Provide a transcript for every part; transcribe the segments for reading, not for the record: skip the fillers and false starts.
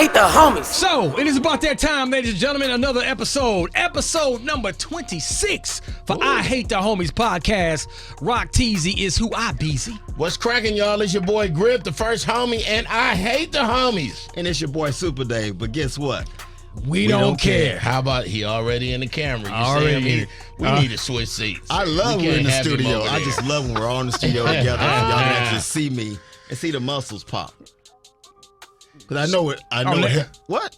hate the homies. So, it is about that time, ladies and gentlemen. Another episode number 26 for I Hate the Homies podcast. Rock Teasy is who I beezy. What's cracking, y'all? It's your boy Grip, the first homie, and I hate the homies. And it's your boy Super Dave, but guess what? We don't care. How about he already in the camera? You Already see him? We need to switch seats. I love We we're in can't the have him studio. over I there. just love when we're all in the studio together. Y'all can actually see me and see the muscles pop. Because I know it. What?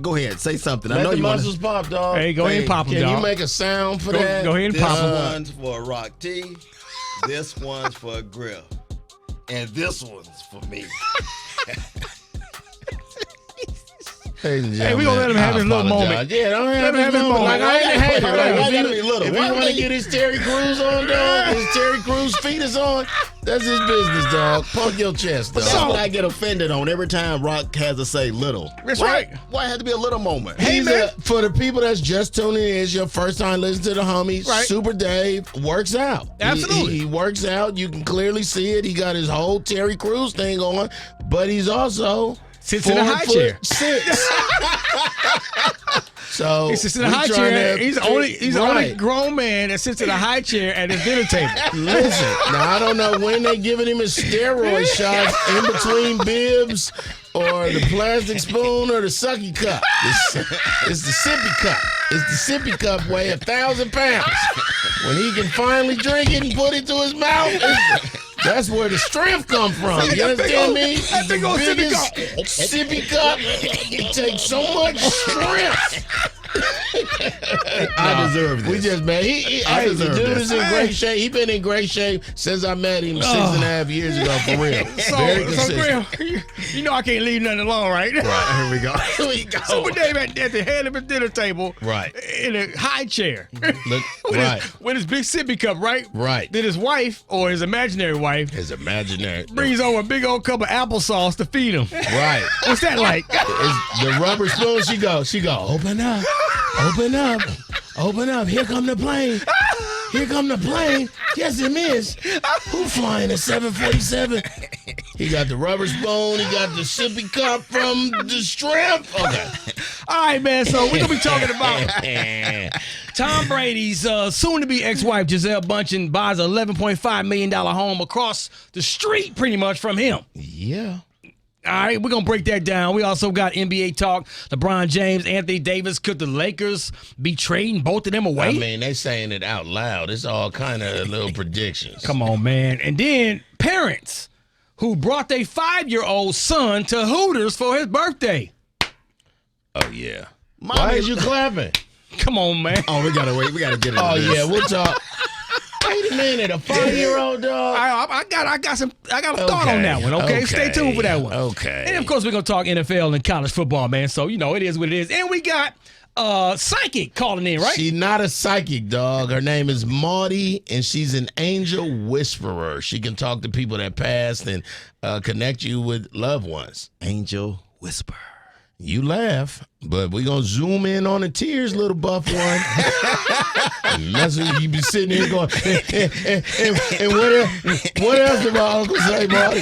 Go ahead. Say something. I Let know the you want muscles pop, dog. Hey, go ahead and pop them, Can dog. you make a sound for Go that? ahead and This pop them. one's for Rock T. This one's for Grill. And this one's for me. Hey, we gonna let him have his little moment. Yeah, don't Let have him have his moment. Like, I ain't a hater. Why Like, gotta be little? if Why he want to would get his Terry Crews on, dog, his Terry Crews fetus on, that's his business, dog. Punk your chest, dog. That's what I get offended on every time Rock has to say little. That's Why- right. Why it had to be a little moment? Hey, man. For the people that's just tuning in, it's your first time listening to the homies. Right. Super Dave works out. Absolutely. He works out. You can clearly see it. He got his whole Terry Crews thing on, but he's also Sits in a high chair. 4'6". So He sits in a we high trying chair. to- He's the only Right. grown man that sits in a high chair at his dinner table. Listen, now I don't know when they giving him his steroid shots in between bibs or the plastic spoon or the sucky cup. It's the sippy cup. It's the sippy cup weigh 1,000 pounds. When he can finally drink it and put it to his mouth, that's where the strength come from. You understand me? That big old sippy cup. Sippy cup. It takes so much strength. I deserve this. We just, man, I the deserve dude this. is in great shape. He been in great shape since I met him 6.5 years ago, for real. Very So consistent. Grill, you know I can't leave nothing alone, right? Right, here we go. Here we go. Super Dave at the head of his dinner table, Right. in a high chair, Look, with, right, with his big sippy cup, right? right. Then his wife, or his imaginary wife, It's imaginary. brings over a big old cup of applesauce to feed him. Right. What's that like? It's the rubber spoon. She go, open up, open up, open up. Here come the plane. Here come the plane. Yes, it is. Who flying a 747? He got the rubber spoon. He got the sippy cup from the shrimp. Okay. All right, man. So we're gonna be talking about Tom Brady's soon-to-be ex-wife Gisele Bündchen buys an $11.5 million home across the street, pretty much from him. Yeah. All right, we're going to break that down. We also got NBA talk. LeBron James, Anthony Davis. Could the Lakers be trading both of them away? I mean, they saying it out loud. It's all kind of little predictions. Come on, man. And then parents who brought their 5-year-old son to Hooters for his birthday. Oh, yeah. Mommy- Why is you clapping? Come on, man. Oh, we gotta wait. We gotta get into Oh, this. yeah, we'll talk. Wait a minute, a 5-year-old dog? I got a thought on that one, okay? Stay tuned for that one. Okay. And, of course, we're going to talk NFL and college football, man. So, you know, it is what it is. And we got Psychic calling in, right? She's not a psychic, dog. Her name is Maudie, and she's an angel whisperer. She can talk to people that passed and connect you with loved ones. Angel Whisper. You laugh, but we're going to zoom in on the tears, little buff one. And that's what you be sitting here going, and what else did my uncle say, Maudie?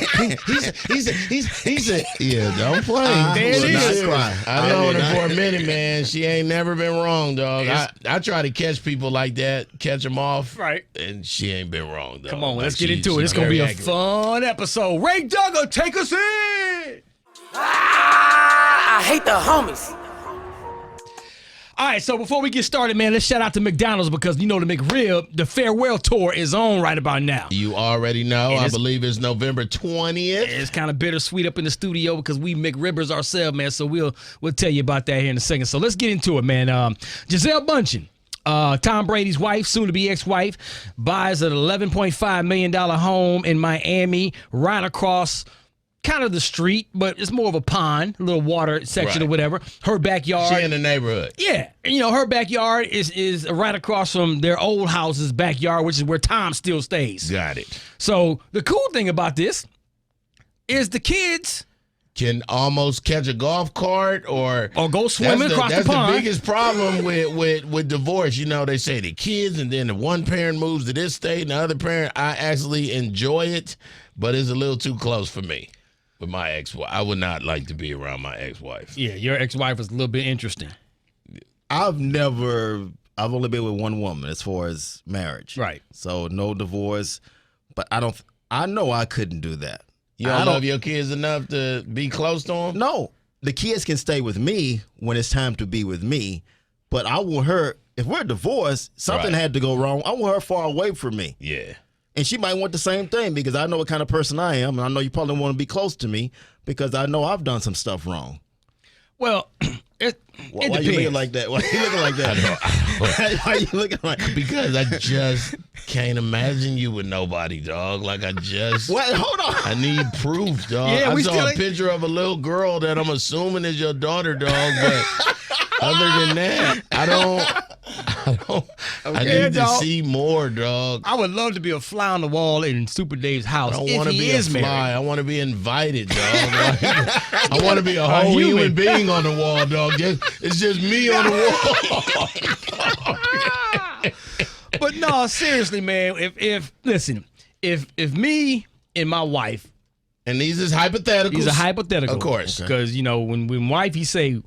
He said, yeah, don't play. There it Well, is. not cry. I've known her for a minute, man. She ain't never been wrong, dog. I try to catch people like that, catch them off. Right. And she ain't been wrong, dog. Come on, Like, let's get into it. It's going to be a fun episode. Ray Duggar, take us in. I hate the homies. All right, so before we get started, man, let's shout out to McDonald's because, you know, the McRib, the farewell tour is on right about now. You already know. And I it's- believe it's November 20th. It's kind of bittersweet up in the studio because we McRibbers ourselves, man, so we'll tell you about that here in a second. So let's get into it, man. Gisele Bündchen, Tom Brady's wife, soon-to-be ex-wife, buys an $11.5 million home in Miami right across kind of the street, but it's more of a pond, a little water section Right. or whatever. Her backyard. She in the neighborhood. Yeah, and, you know, her backyard is right across from their old house's backyard, which is where Tom still stays. Got it. So the cool thing about this is the kids Can almost catch a golf cart or go swimming across that's the pond. the biggest problem with divorce. You know, they say the kids, and then the one parent moves to this state and the other parent. I actually enjoy it, but it's a little too close for me. with my ex-wife. I would not like to be around my ex-wife. Yeah, your ex-wife was a little bit interesting. I've only been with one woman as far as marriage. Right. So no divorce. But I know I couldn't do that. You don't love your kids enough to be close to them? No. The kids can stay with me when it's time to be with me. But I want her, if we're divorced, something had to go wrong. I want her far away from me. Yeah. And she might want the same thing because I know what kind of person I am. And I know you probably want to be close to me because I know I've done some stuff wrong. Well, it Why depends. you looking like that? Why you looking like that? Why you looking like that? Because I just can't imagine you with nobody, dog. Like I just What? Hold on. I need proof, dog. Yeah, I we saw still a ain't- picture of a little girl that I'm assuming is your daughter, dog, but other than that, I need to dog. see more, dog. I would love to be a fly on the wall in Super Dave's house. I don't if want to he be is a fly. married. I want to be invited, dog. I want to be a whole human. human being on the wall, dog. It's just me on the wall. But no, seriously, man. If me and my wife, And these is hypotheticals. these are hypothetical, Of course. because when wifey say,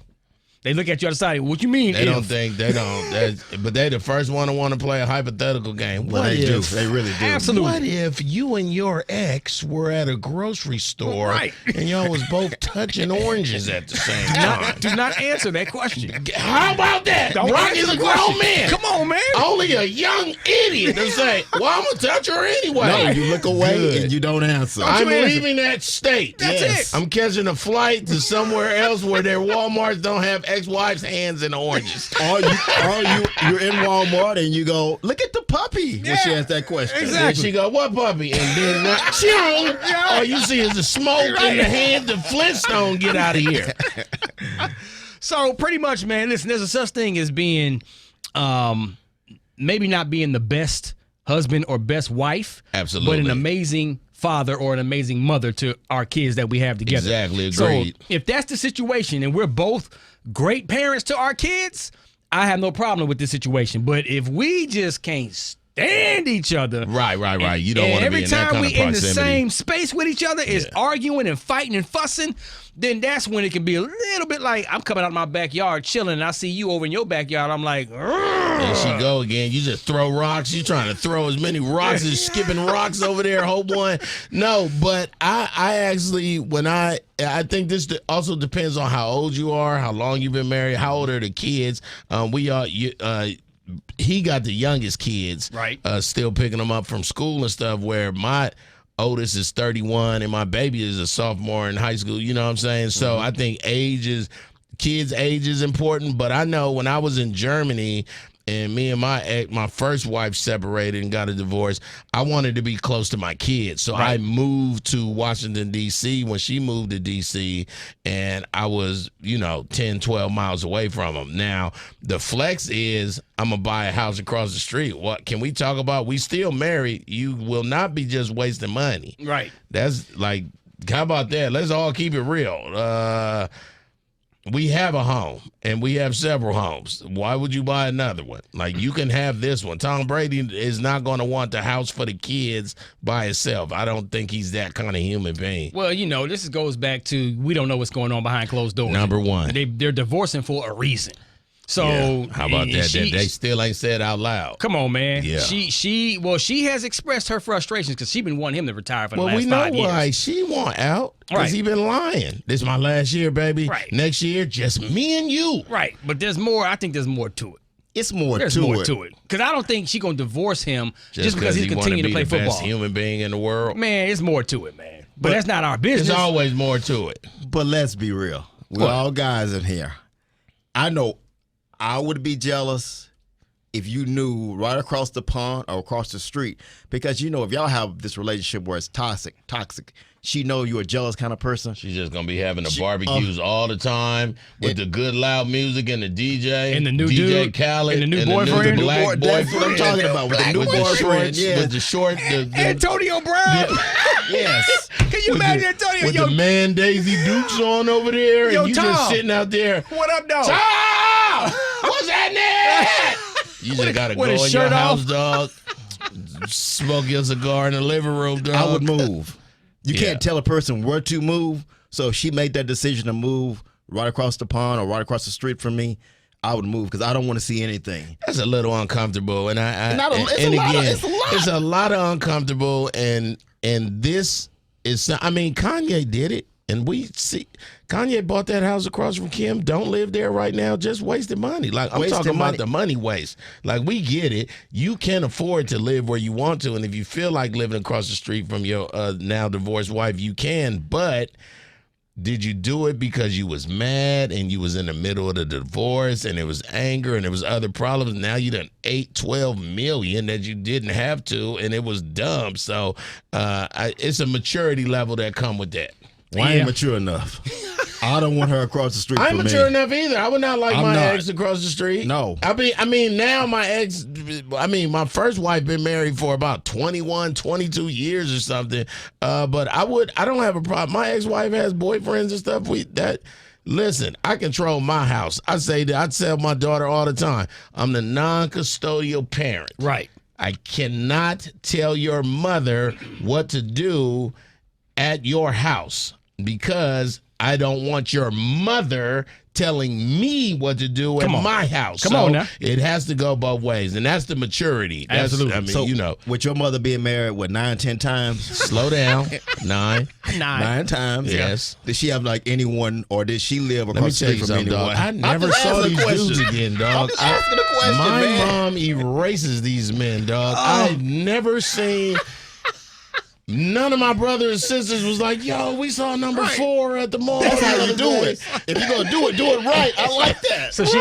they look at you on the side. What you mean? They don't think they don't. But they the first one to want to play a hypothetical game. Well, they do. They really do. Absolutely. What if you and your ex were at a grocery store Right. and y'all was both touching oranges at the same time? Do not answer that question. How about that? Don't Brock answer is the a grown question. man. Come on, man. Only a young idiot to say, well, I'm going to touch her anyway. No, you look away Good. and you don't answer. I'm you answer. leaving that state. That's it. I'm catching a flight to somewhere else where their Walmarts don't have ex-wives' hands in oranges. Or you're in Walmart and you go, look at the puppy when she Yeah, asks that question. exactly. And she go, what puppy? And then all you see is the smoke in the hand. The Flintstone, get out of here. So pretty much, man, listen, there's a such thing as being, maybe not being the best husband or best wife. Absolutely. But an amazing father or an amazing mother to our kids that we have together. Exactly, agreed. So if that's the situation and we're both great parents to our kids, I have no problem with this situation. But if we just can't stand each other. Right. You don't want to be in that kind of every time we in the proximity. same space with each other is arguing and fighting and fussing, then that's when it can be a little bit like I'm coming out of my backyard chilling and I see you over in your backyard. I'm like, There she go again. You just throw rocks. You trying to throw as many rocks as skipping rocks over there. Hope one. No, but I actually, I think this also depends on how old you are, how long you've been married, how old are the kids. He got the youngest kids, Right. Still picking them up from school and stuff, where my oldest is 31 and my baby is a sophomore in high school. You know what I'm saying? So I think kids' age is important. But I know when I was in Germany and me and my first wife separated and got a divorce, I wanted to be close to my kids. So I moved to Washington, D.C. when she moved to D.C. and I was, 10, 12 miles away from them. Now, the flex is I'm going to buy a house across the street. What can we talk about? We still married. You will not be just wasting money. right. That's like, how about that? Let's all keep it real. We have a home, and we have several homes. Why would you buy another one? Like, you can have this one. Tom Brady is not going to want the house for the kids by itself. I don't think he's that kind of human being. Well, this goes back to we don't know what's going on behind closed doors. Number one. They're divorcing for a reason. So Yeah. How about that? she- They still ain't said out loud. Come on, man. Yeah. She has expressed her frustrations because she's been wanting him to retire for the Well, last we know 5 years. why she want out, because Right. he been lying. This is my last year, baby. Right. Next year, just me and you. Right, but there's more. I think there's more to it. It's more There's to more it. to it because I don't think she's gonna divorce him just because he's he wanna continuing to be play the football. best human being in the world. Man, it's more to it, man. But that's not our There's business. always more to it. But let's be real. We're What? all guys in here. I know I would be jealous if you knew right across the pond or across the street. Because, if y'all have this relationship where it's toxic, she know you're a jealous kind of person. She's just gonna be having the barbecues all the time with the good loud music and the DJ And the new DJ dude, Khaled and the new boyfriend. black That's what I'm boyfriend. talking about, with the new With the boyfriend, shorts, yeah. with the short, Antonio Brown. Yes. Can you imagine Antonio? with Yo, the man Daisy Dukes on over there, Yo, and you Tom. just sitting out there. what up, dog? Tom, what's happening? You just gotta go with in his your shirt house, off? dog. Smoke your cigar in the living room, dog. I would move. You can't tell a person where to move. So if she made that decision to move right across the pond or right across the street from me, I would move because I don't want to see anything. That's a little uncomfortable, and it's a lot of uncomfortable, and this is. I mean, Kanye did it, and we see Kanye bought that house across from Kim. Don't live there right now. Just wasted money. Like I'm talking about the money waste. Like we get it. You can afford to live where you want to, and if you feel like living across the street from your now divorced wife, you can. But did you do it because you was mad and you was in the middle of the divorce and there was anger and there was other problems? Now you done 12 million that you didn't have to, and it was dumb. So it's a maturity level that come with that. Well, I ain't mature enough. I don't want her across the street I ain't from me. mature enough either. I would not like my ex across the street. No. I mean, now my ex, my first wife been married for about 21, 22 years or something. But I don't have a problem. My ex-wife has boyfriends and stuff. Listen, I control my house. I tell my daughter all the time, I'm the non-custodial parent. Right. I cannot tell your mother what to do at your house because I don't want your mother telling me what to do at my house. Come on now. It has to go both ways, and that's the maturity. Absolutely. I mean, So, with your mother being married, 9, 10 times? Slow down. 9. 9 times? Yes. Did she have like anyone, or did she live Let me across the tell you street from something, anyone? dog. I never saw these dudes again, dog. I'm just asking a question, My man. mom erases these men, dog. I've never seen. None of my brothers and sisters was like, yo, we saw number 4 at the mall. That's how the you other do day. it. If you're gonna do it right. I like that. So she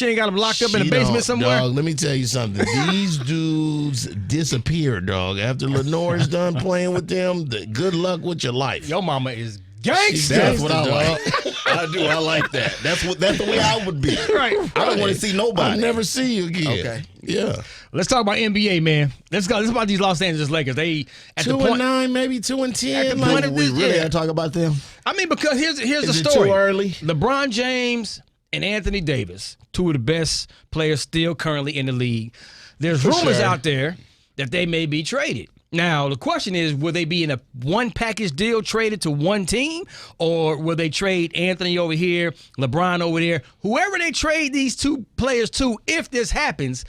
ain't got him locked up in the basement somewhere. Dog, let me tell you something. These dudes disappear, dog. After Lenore's done playing with them, good luck with your life. Your mama is gangster. That's what I like. I do. I like that. That's the way I would be. Right. I don't want to see nobody. I'll never see you again. Okay. Yeah. Let's talk about NBA, man. Let's go. This is about these Los Angeles Lakers. They at 2 the point. and 9, maybe 2 and 10. At the point Like, of We this, really yeah. gotta talk about them. I mean, because here's the is it story. too early? LeBron James and Anthony Davis, 2 of the best players still currently in the league. There's rumors sure. out there that they may be traded. Now, the question is, will they be in a one package deal traded to one team, or will they trade Anthony over here, LeBron over there? Whoever they trade these 2 players to, if this happens,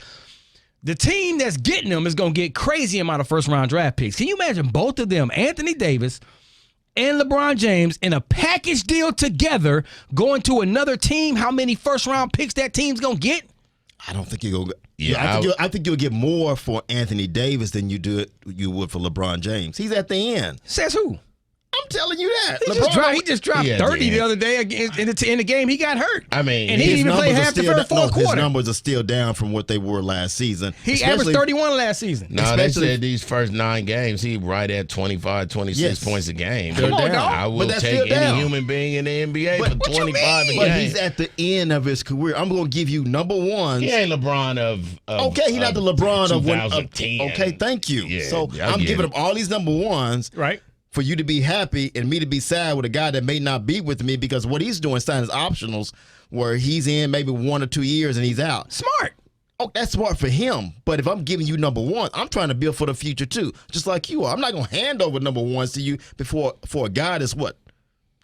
the team that's getting them is going to get crazy amount of first-round draft picks. Can you imagine both of them, Anthony Davis and LeBron James, in a package deal together going to another team? How many first-round picks that team's going to get? I don't think you'll go. Yeah, I think you'll get more for Anthony Davis than you would for LeBron James. He's at the end. Says who? I'm telling you that. He just dropped Yeah, 30 the yeah. other day in the game. He got hurt. I mean, and he didn't even play half the fourth His quarter. numbers are still down from what they were last season. He averaged 31 last season. No, they Especially- said these first 9 games, he right at 25, 26 Yes. points a game. They're Come on, down. dog. I will But that's take still any down. human being in the NBA for what you 25 a mean? But game. he's at the end of his career. I'm going to give you number ones. He ain't LeBron of Okay, he's not the LeBron of when. 2010. Okay, thank you. Yeah, So I I'm get giving it. him all these number ones Right. for you to be happy and me to be sad with a guy that may not be with me because what he's doing is signing optionals where he's in maybe 1 or 2 years and he's out. Smart. Oh, that's smart for him. But if I'm giving you number 1, I'm trying to build for the future too, just like you are. I'm not going to hand over number 1s to you for a guy that's that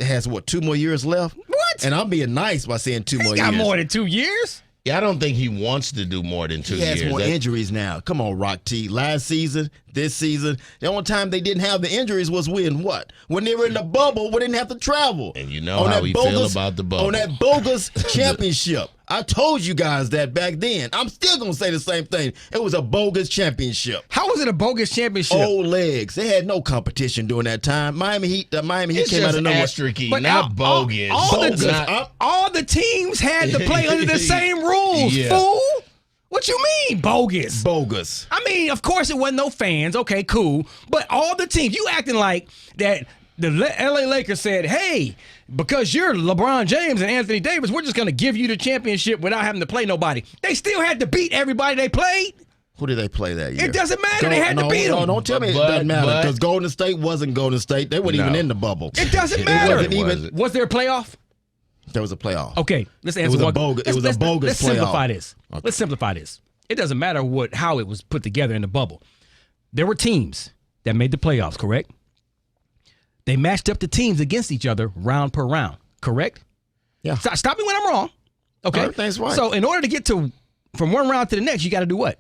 has 2 more years left. What? And I'm being nice by saying 2 more He got years. more than 2 years. Yeah, I don't think he wants to do more than 2 He has years. more injuries now. Come on, Rock T. Last season, this season, the only time they didn't have the injuries was when what? When they were in the bubble, we didn't have to travel. And you know how we feel about the bubble. On that bogus championship. I told you guys that back then. I'm still going to say the same thing. It was a bogus championship. How was it a bogus championship? Old legs. They had no competition during that time. Miami Heat It's came out just of nowhere. asterisk-y, But not bogus. all the teams had to play under the same rules, Yeah. fool. What you mean, bogus? Bogus. I mean, of course it wasn't no fans. Okay, cool. But all the teams, you acting like that the LA Lakers said, hey, because you're LeBron James and Anthony Davis, we're just going to give you the championship without having to play nobody. They still had to beat everybody they played. Who did they play that year? It doesn't matter. They had to beat No, them. don't tell me it doesn't matter because Golden State wasn't Golden State. They weren't even in the bubble. It doesn't matter. wasn't even. Was there a playoff? There was a playoff. Okay, let's answer was a one. bogus- it was a bogus Let's simplify playoff. this. Let's simplify this. It doesn't matter how it was put together in the bubble. There were teams that made the playoffs, correct? they matched up the teams against each other round per round. Correct? Yeah. Stop me when I'm wrong. Okay. Everything's right. So in order to get from one round to the next, you got to do what?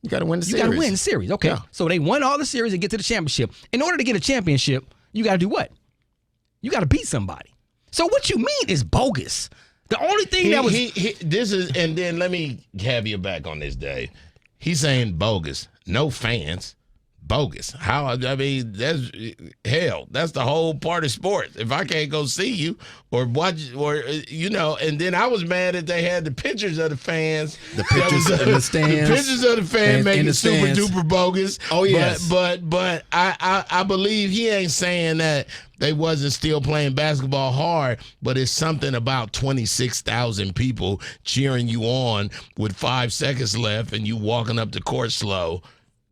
You got to win the series. You got to win the series. Okay. Yeah. So they won all the series and get to the championship. In order to get a championship, you got to do what? You got to beat somebody. So what you mean is bogus. The only thing that was this is, and then let me have you back on this, Dave. He's saying bogus. No fans. Bogus. How? I mean, that's hell. That's the whole part of sports. If I can't go see you or watch, or and then I was mad that they had the pictures of the fans, The pictures in the stands. the pictures of the fans In making the it super stands. duper bogus. Oh, yes. But I believe he ain't saying that they wasn't still playing basketball hard, but it's something about 26,000 people cheering you on with 5 seconds left and you walking up the court slow.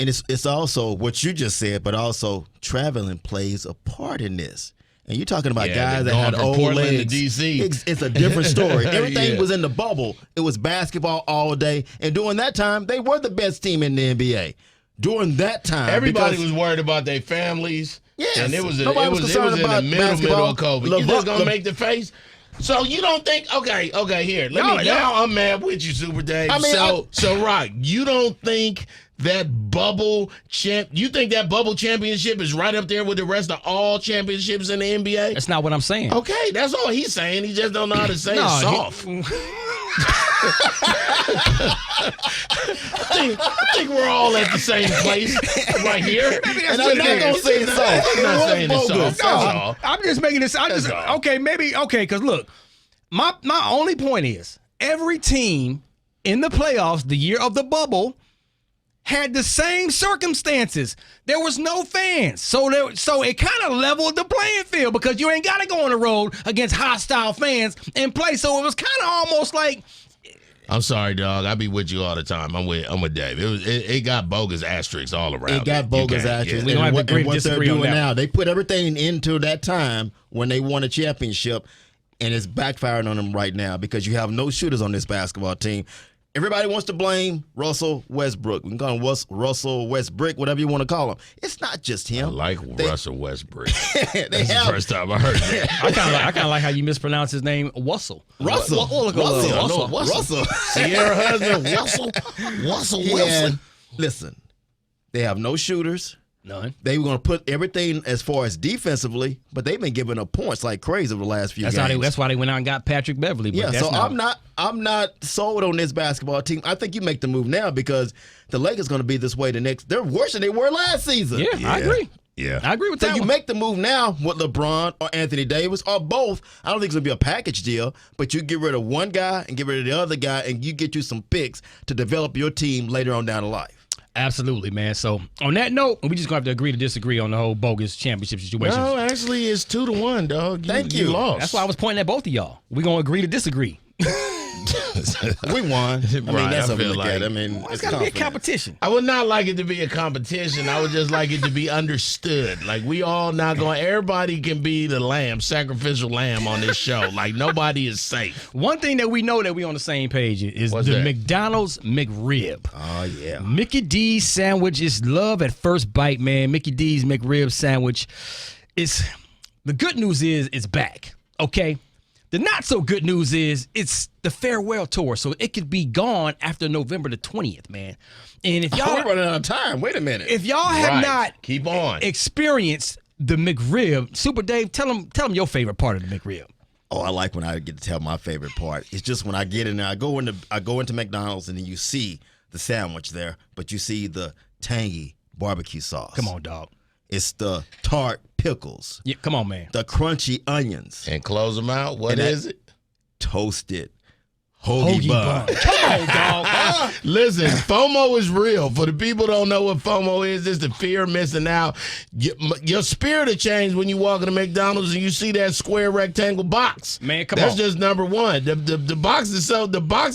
And it's also what you just said, but also traveling plays a part in this. And you're talking about guys that going had from old Portland to legs. DC. It's a different story. Everything Yeah. was in the bubble. It was basketball all day. And during that time, they were the best team in the NBA. During that time, Everybody because- was worried about their families. Yes. And it was Nobody was in concerned the about middle basketball. of COVID. You just gonna make the face? So you don't think okay, here. Now I'm mad with you, Super Dave. I mean, so Rock, you don't think that bubble you think that bubble championship is right up there with the rest of all championships in the NBA? That's not what I'm saying. Okay, that's all he's saying. He just don't know how to say it soft. I think we're all at the same place right here. And I'm not going to say it's soft. I'm not saying it's soft. That's all. I'm just making this. all. Okay, maybe okay. Because look, my only point is every team in the playoffs the year of the bubble had the same circumstances. There was no fans, so it kind of leveled the playing field because you ain't got to go on the road against hostile fans and play. So it was kind of almost like. I'm sorry, dog. I be with you all the time. I'm with Dave. It got bogus asterisks all around. It got bogus asterisks. We don't have to agree to And what they're disagree on doing that. now, they put everything into that time when they won a championship, and it's backfiring on them right now because you have no shooters on this basketball team. Everybody wants to blame Russell Westbrook. We can call him Russell Westbrick, whatever you want to call him. It's not just him. I like Russell Westbrook. They That's the first time I heard that. I kind of like how you mispronounce his name, Wussel. Russell. Russell. Sierra husband, Russell Yeah. Wilson. Listen, they have no shooters. None. They were going to put everything as far as defensively, but they've been giving up points like crazy over the last few games. That's why they went out and got Patrick Beverly. But Yeah, that's so I'm not sold on this basketball team. I think you make the move now because the Lakers going to be this way the next. They're worse than they were last season. Yeah, I agree. Yeah. I agree with So that. you one. make the move now with LeBron or Anthony Davis or both. I don't think it's going to be a package deal, but you get rid of one guy and get rid of the other guy, and you get you some picks to develop your team later on down the line. Absolutely, man. So on that note, we just gonna have to agree to disagree on the whole bogus championship situation. No, actually, it's 2-1, dog. Thank you. lost. That's why I was pointing at both of y'all. We gonna agree to disagree. We won. I mean, Right, that's I something to feel look at. like- I mean, It's it's gotta be a confidence. competition. I would not like it to be a competition. I would just like it to be understood. Like we all not going. Everybody can be the lamb, sacrificial lamb on this show. Like nobody is safe. One thing that we know that we on the same page is What's the that? McDonald's McRib. Oh, yeah. Mickey D's sandwich is love at first bite, man. Mickey D's McRib sandwich is the good news is it's back. Okay. The not so good news is it's the farewell tour, so it could be gone after November the 20th, man. And if We're y'all running out of time. Wait a minute. if y'all have Right. not Keep on. experienced the McRib, Super Dave, tell them your favorite part of the McRib. Oh, I like when I get to tell my favorite part. It's just when I get in there, I go into McDonald's and then you see the sandwich there, but you see the tangy barbecue sauce. Come on, dog. It's the tart pickles, Yeah, come on, man. the crunchy onions, And close them out. What And that- is it? toasted hoagie bun. Come on, dog. Listen, FOMO is real. For the people who don't know what FOMO is, it's the fear of missing out. Your spirit will change when you walk into McDonald's and you see that square rectangle box. Man, come That's on. just number one. The box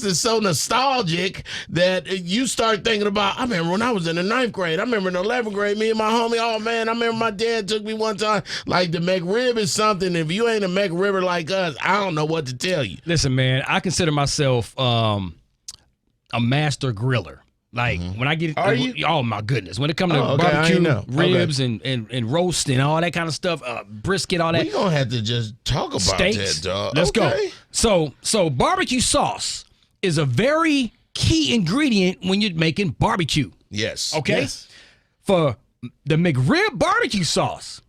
is so nostalgic that you start thinking about. I remember when I was in the 9th grade. I remember in the 11th grade, me and my homie. Oh man, I remember my dad took me one time. Like the McRib is something. If you ain't a McRibber like us, I don't know what to tell you. Listen, man, I consider myself a master griller. Like when I get, Are you? oh my goodness, when it comes to okay, I barbecue, ain't know. ribs and roast and all that kind of stuff, brisket, all that. We gonna have to just talk about Steaks. that, dog. Let's Okay. go. So barbecue sauce is a very key ingredient when you're making barbecue. Yes. Okay. Yes. For the McRib barbecue sauce,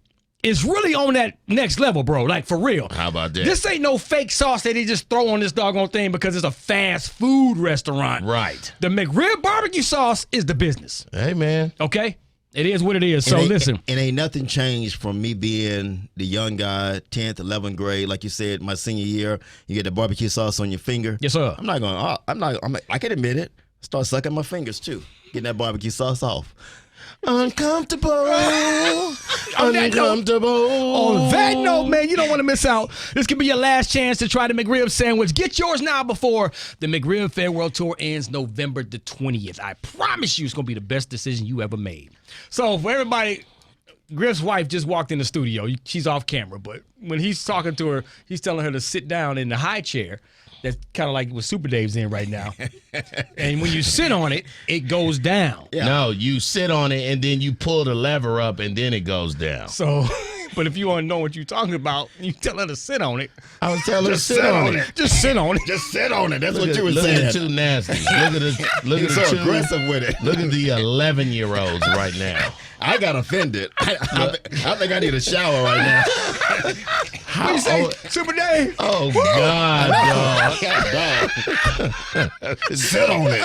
it's really on that next level, bro. Like for real. How about that? This ain't no fake sauce that they just throw on this doggone thing because it's a fast food restaurant. Right. The McRib barbecue sauce is the business. Hey, man. Okay? It is what it is. So listen. And ain't nothing changed from me being the young guy, 10th, 11th grade. Like you said, my senior year, you get the barbecue sauce on your finger. Yes, sir. I can admit it. Start sucking my fingers too, getting that barbecue sauce off. Uncomfortable. On Uncomfortable. that note, man, you don't want to miss out. This could be your last chance to try the McRib sandwich. Get yours now before the McRib Fair World Tour ends November the 20th. I promise you it's going to be the best decision you ever made. So for everybody, Griff's wife just walked in the studio. She's off camera, but when he's talking to her, he's telling her to sit down in the high chair. That's kind of like what Super Dave's in right now. And when you sit on it, it goes down. Yeah. No, you sit on it and then you pull the lever up and then it goes down. So, but if you want to know what you're talking about, you tell her to sit on it. I was telling her to sit on it. Just sit on it. Just sit on it. That's Look what at, you were look saying. at the two nasties. Look at He's the so two aggressive with it. Look at the 11-year-olds right now. I got offended. I think I need a shower right now. What you say, Super Dave? Oh God, Dog. Sit on it.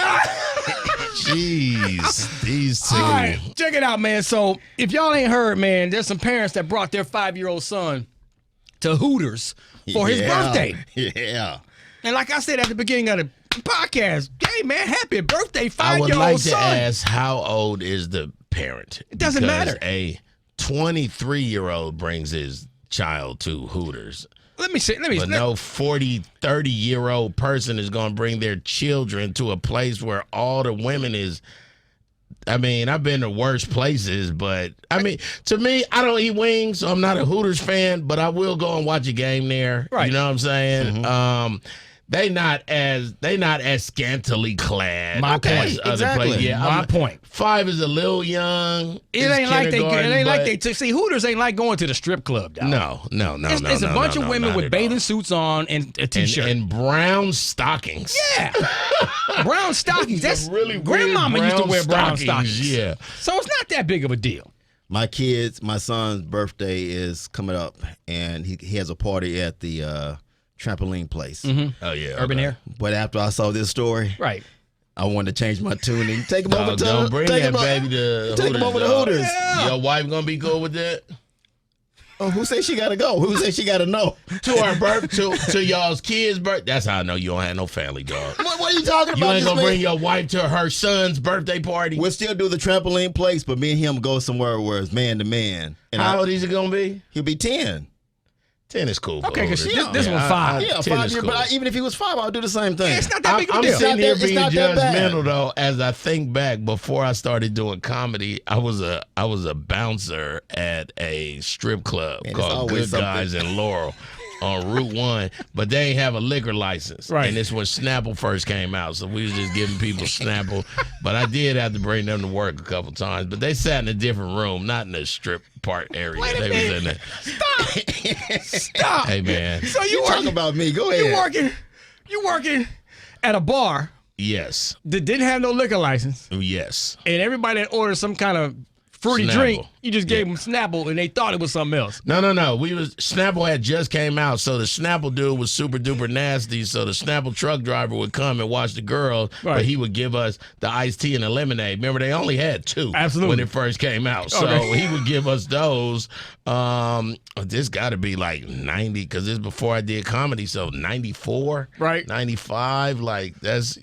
jeez, these two. All right, check it out, man. So if y'all ain't heard, man, there's some parents that brought their 5-year-old son to Hooters for his birthday. Yeah. And like I said at the beginning of the podcast, hey, man, happy birthday, 5-year-old I would like to son. ask, how old is the parent? It doesn't Because matter. A 23-year-old brings his child to Hooters. Let me But no 40, 30-year-old person is going to bring their children to a place where all the women is. I mean, I've been to worse places, but I mean, to me, I don't eat wings, so I'm not a Hooters fan, but I will go and watch a game there. Right. You know what I'm saying? They not as scantily clad. My as point. other Exactly. places. Yeah, My point. 5 is a little young. It It's ain't like kindergarten, they but- took. See, Hooters ain't like going to the strip club, dog. No. It's a bunch of women with bathing suits on and a t-shirt. and brown stockings. Yeah. Brown stockings. That's Really weird grandmama used to wear brown stockings. Yeah. So it's not that big of a deal. My son's birthday is coming up, and he has a party at the trampoline place. Oh yeah. Urban Air. But after I saw this story, Right. I wanted to change my tune and take him over to Don't bring take that him o- baby to take him Hooters, over to dog. Hooters. Yeah. Your wife gonna be cool with that? Oh, who said she gotta go? Who said she gotta know? To our birth, to y'all's kids' birth. That's how I know you don't have no family, dog. What are you talking You about? ain't This gonna man? bring your wife to her son's birthday party. We'll still do the trampoline place, but me and him go somewhere where it's man to man. And How old is it gonna be? he'll be 10. 10 is cool. for Okay, 'cause Hooters. this one 5. Yeah, 10 5 is years. cool. But even if he was 5, I'll do the same thing. It's not that big of a I'm deal. sitting here It's being not that bad. judgmental though. As I think back, before I started doing comedy, I was a bouncer at a strip club Man, it's called always Good something. Guys in Laurel on Route 1, but they ain't have a liquor license. Right. And this when Snapple first came out, so we was just giving people Snapple. But I did have to bring them to work a couple times. But they sat in a different room, not in the strip part area. Wait a They minute. was in there. Stop. Hey man. So You talk about me. Go ahead. you working at a bar Yes. that didn't have no liquor license, Yes. and everybody that ordered some kind of fruity Snapple. drink, you just gave them Snapple, and they thought it was something else. No. Snapple had just came out, so the Snapple dude was super duper nasty. So the Snapple truck driver would come and watch the girls, Right. but he would give us the iced tea and the lemonade. Remember, they only had 2 Absolutely. when it first came out. So Okay. he would give us those. This got to be like 90 because this is before I did comedy, so 94, Right. 95. Like that's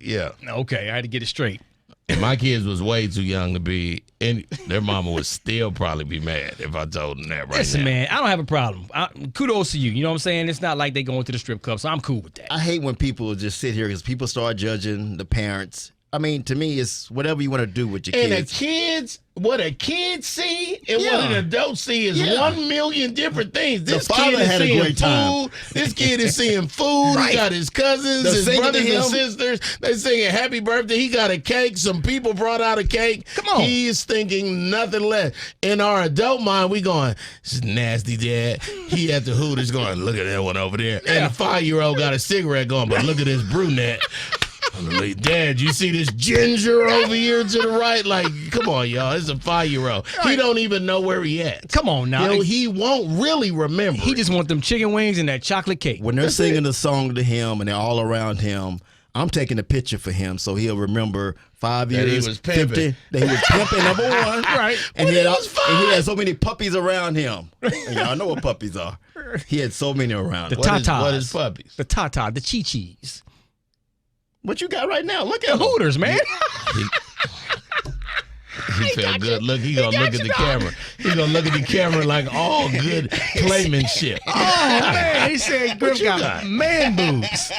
Okay, I had to get it straight. And my kids was way too young to be. And their mama would still probably be mad if I told them that right Listen, now. man, I don't have a problem. Kudos to you. You know what I'm saying? It's not like they going to the strip club, so I'm cool with that. I hate when people just sit here because people start judging the parents. I mean, to me, it's whatever you want to do with your And kids. what a kid see and Yeah. what an adult see is Yeah. 1 million different things. This father kid is had a seeing great time. food. This kid is seeing food. Right. He got his cousins, They're his singing to brothers and him. sisters. They singing happy birthday. He got a cake. Some people brought out a cake. Come on. He is thinking nothing less. In our adult mind, we going, this is nasty, Dad. He at the Hooters going, look at that one over there. And the 5-year-old got a cigarette going, but look at this brunette. I'm like, Dad, you see this ginger over here to the right? Like, come on, y'all. It's a 5-year-old. He don't even know where he at. Come on now. He won't really remember. He just want them chicken wings and that chocolate cake. When they're singing the song to him and they're all around him, I'm taking a picture for him so he'll remember 5 That he years, was pimping. 50, that he was pimping, number one. Right. And, When he had, he was and he five. had so many puppies around him. And y'all know what puppies are. He had so many around him. Tatas. What is puppies? The Tata, the Chi-Chis. What you got right now? Look The at him. Hooters, man. He felt good. Look, he gonna look at the camera. He gonna look at the camera like all good playmanship. Oh, man. He said Griff you got got? man boobs.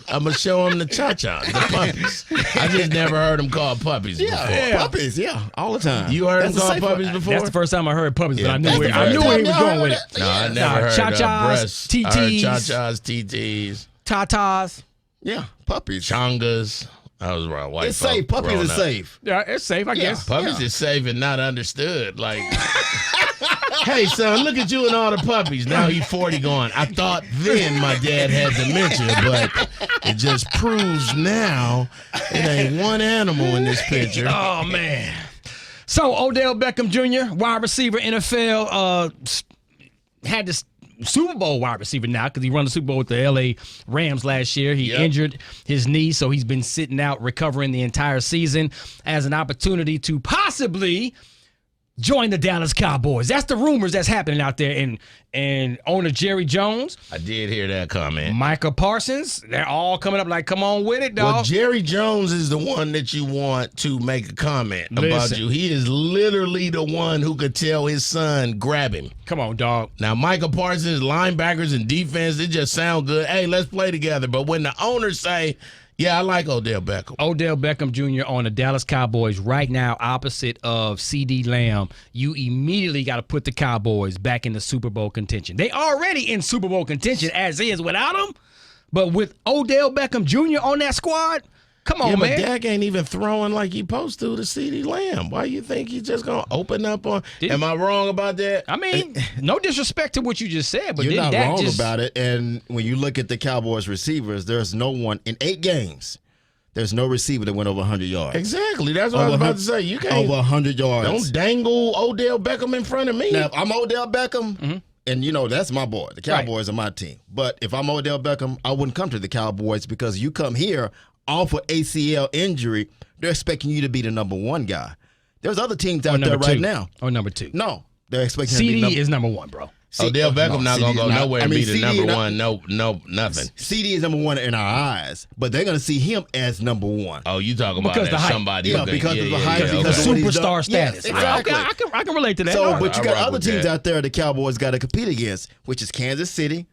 I'm gonna show him the cha-chas, the puppies. I just never heard them called puppies before. Yeah. Puppies, yeah, all the time. You heard That's them a called safe puppies one. before? That's the first time I heard puppies, but Yeah, I knew that's where the I first knew where he was time going with y'all it. heard No, I Yeah. never heard cha-chas, breasts. TTs. I heard cha-chas, TTs, Tatas. Yeah, puppies. chongas. I was around white It's folk safe. Puppies growing are up. safe. Yeah, it's safe, I guess. Puppies is safe and not understood. Like, hey, son, look at you and all the puppies. Now he's 40 going, I thought then my dad had dementia, but it just proves now it ain't one animal in this picture. Oh, man. So, Odell Beckham Jr., wide receiver, NFL, had this Super Bowl wide receiver now because he won the Super Bowl with the L.A. Rams last year. He injured his knee, so he's been sitting out recovering the entire season as an opportunity to possibly join the Dallas Cowboys. That's the rumors that's happening out there. And owner Jerry Jones, I did hear that comment. Micah Parsons, they're all coming up like, come on with it, Well, dog. Jerry Jones is the one that you want to make a comment about Listen. you. He is literally the one who could tell his son, grab him. Come on, dog. Now, Micah Parsons, linebackers and defense, they just sound good. Hey, let's play together. But when the owners say, yeah, I like Odell Beckham. Odell Beckham Jr. on the Dallas Cowboys right now opposite of C.D. Lamb, you immediately got to put the Cowboys back in the Super Bowl contention. They already in Super Bowl contention as is without him, but with Odell Beckham Jr. on that squad, come on, Yeah, but man. Dak ain't even throwing like he supposed to C.D. Lamb. Why you think he's just going to open up on? Am I wrong about that? I mean, no disrespect to what you just said, but You're then not Dak wrong just, about it. And when you look at the Cowboys receivers, there's no one in 8 games. There's no receiver that went over 100 yards. Exactly. That's what I was Over about to say. You can't. Over 100 yards. Don't dangle Odell Beckham in front of me. Now, if I'm Odell Beckham, and you know that's my boy. The Cowboys are my team. But if I'm Odell Beckham, I wouldn't come to the Cowboys because you come here off of ACL injury. They're expecting you to be the number 1 guy. There's other teams out there right now. Or number 2. No, they're expecting him to be CD is number 1, bro. Odell Beckham not going to go nowhere and be the CD number not- one. No, nothing. CD is number 1 in our eyes, but they're going to see him as number 1. Oh, you talking about Because as the hype. somebody Yeah, who can, because of the hype, okay. because of what he's Superstar done. status. Yes, exactly. Okay, I can relate to that. So, All right. but you I got rock other with teams that. out there the Cowboys got to compete against, which is Kansas City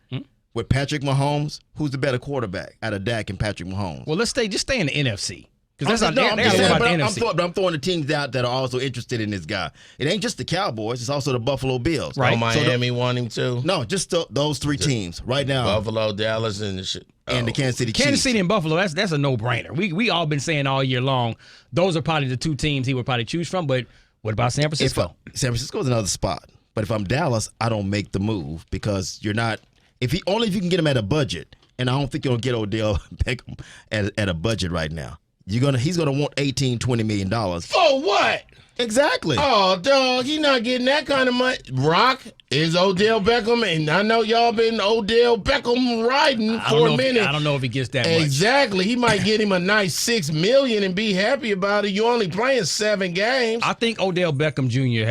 with Patrick Mahomes. Who's the better quarterback out of Dak and Patrick Mahomes? Well, let's just stay in the NFC. Because that's No, not I'm they just got saying, about the but NFC. I'm throwing the teams out that are also interested in this guy. It ain't just the Cowboys; it's also the Buffalo Bills. Right. Oh, Miami want him too. No, just those 3 teams right now, Buffalo, Dallas, and the shit. and the Kansas City Chiefs. Kansas City and Buffalo, that's a no-brainer. We all been saying all year long, those are probably the 2 teams he would probably choose from. But what about San Francisco? San Francisco's another spot. But if I'm Dallas, I don't make the move because you're not. If you can get him at a budget, and I don't think you're gonna get Odell Beckham at a budget right now. He's gonna want $18-20 million. For what? Exactly. Oh, dog, he not getting that kind of money. Rock is Odell Beckham, and I know y'all been Odell Beckham riding for a minute. I don't know if he gets that much. Exactly. He might get him a nice $6 million and be happy about it. You only playing 7 games. I think Odell Beckham Jr.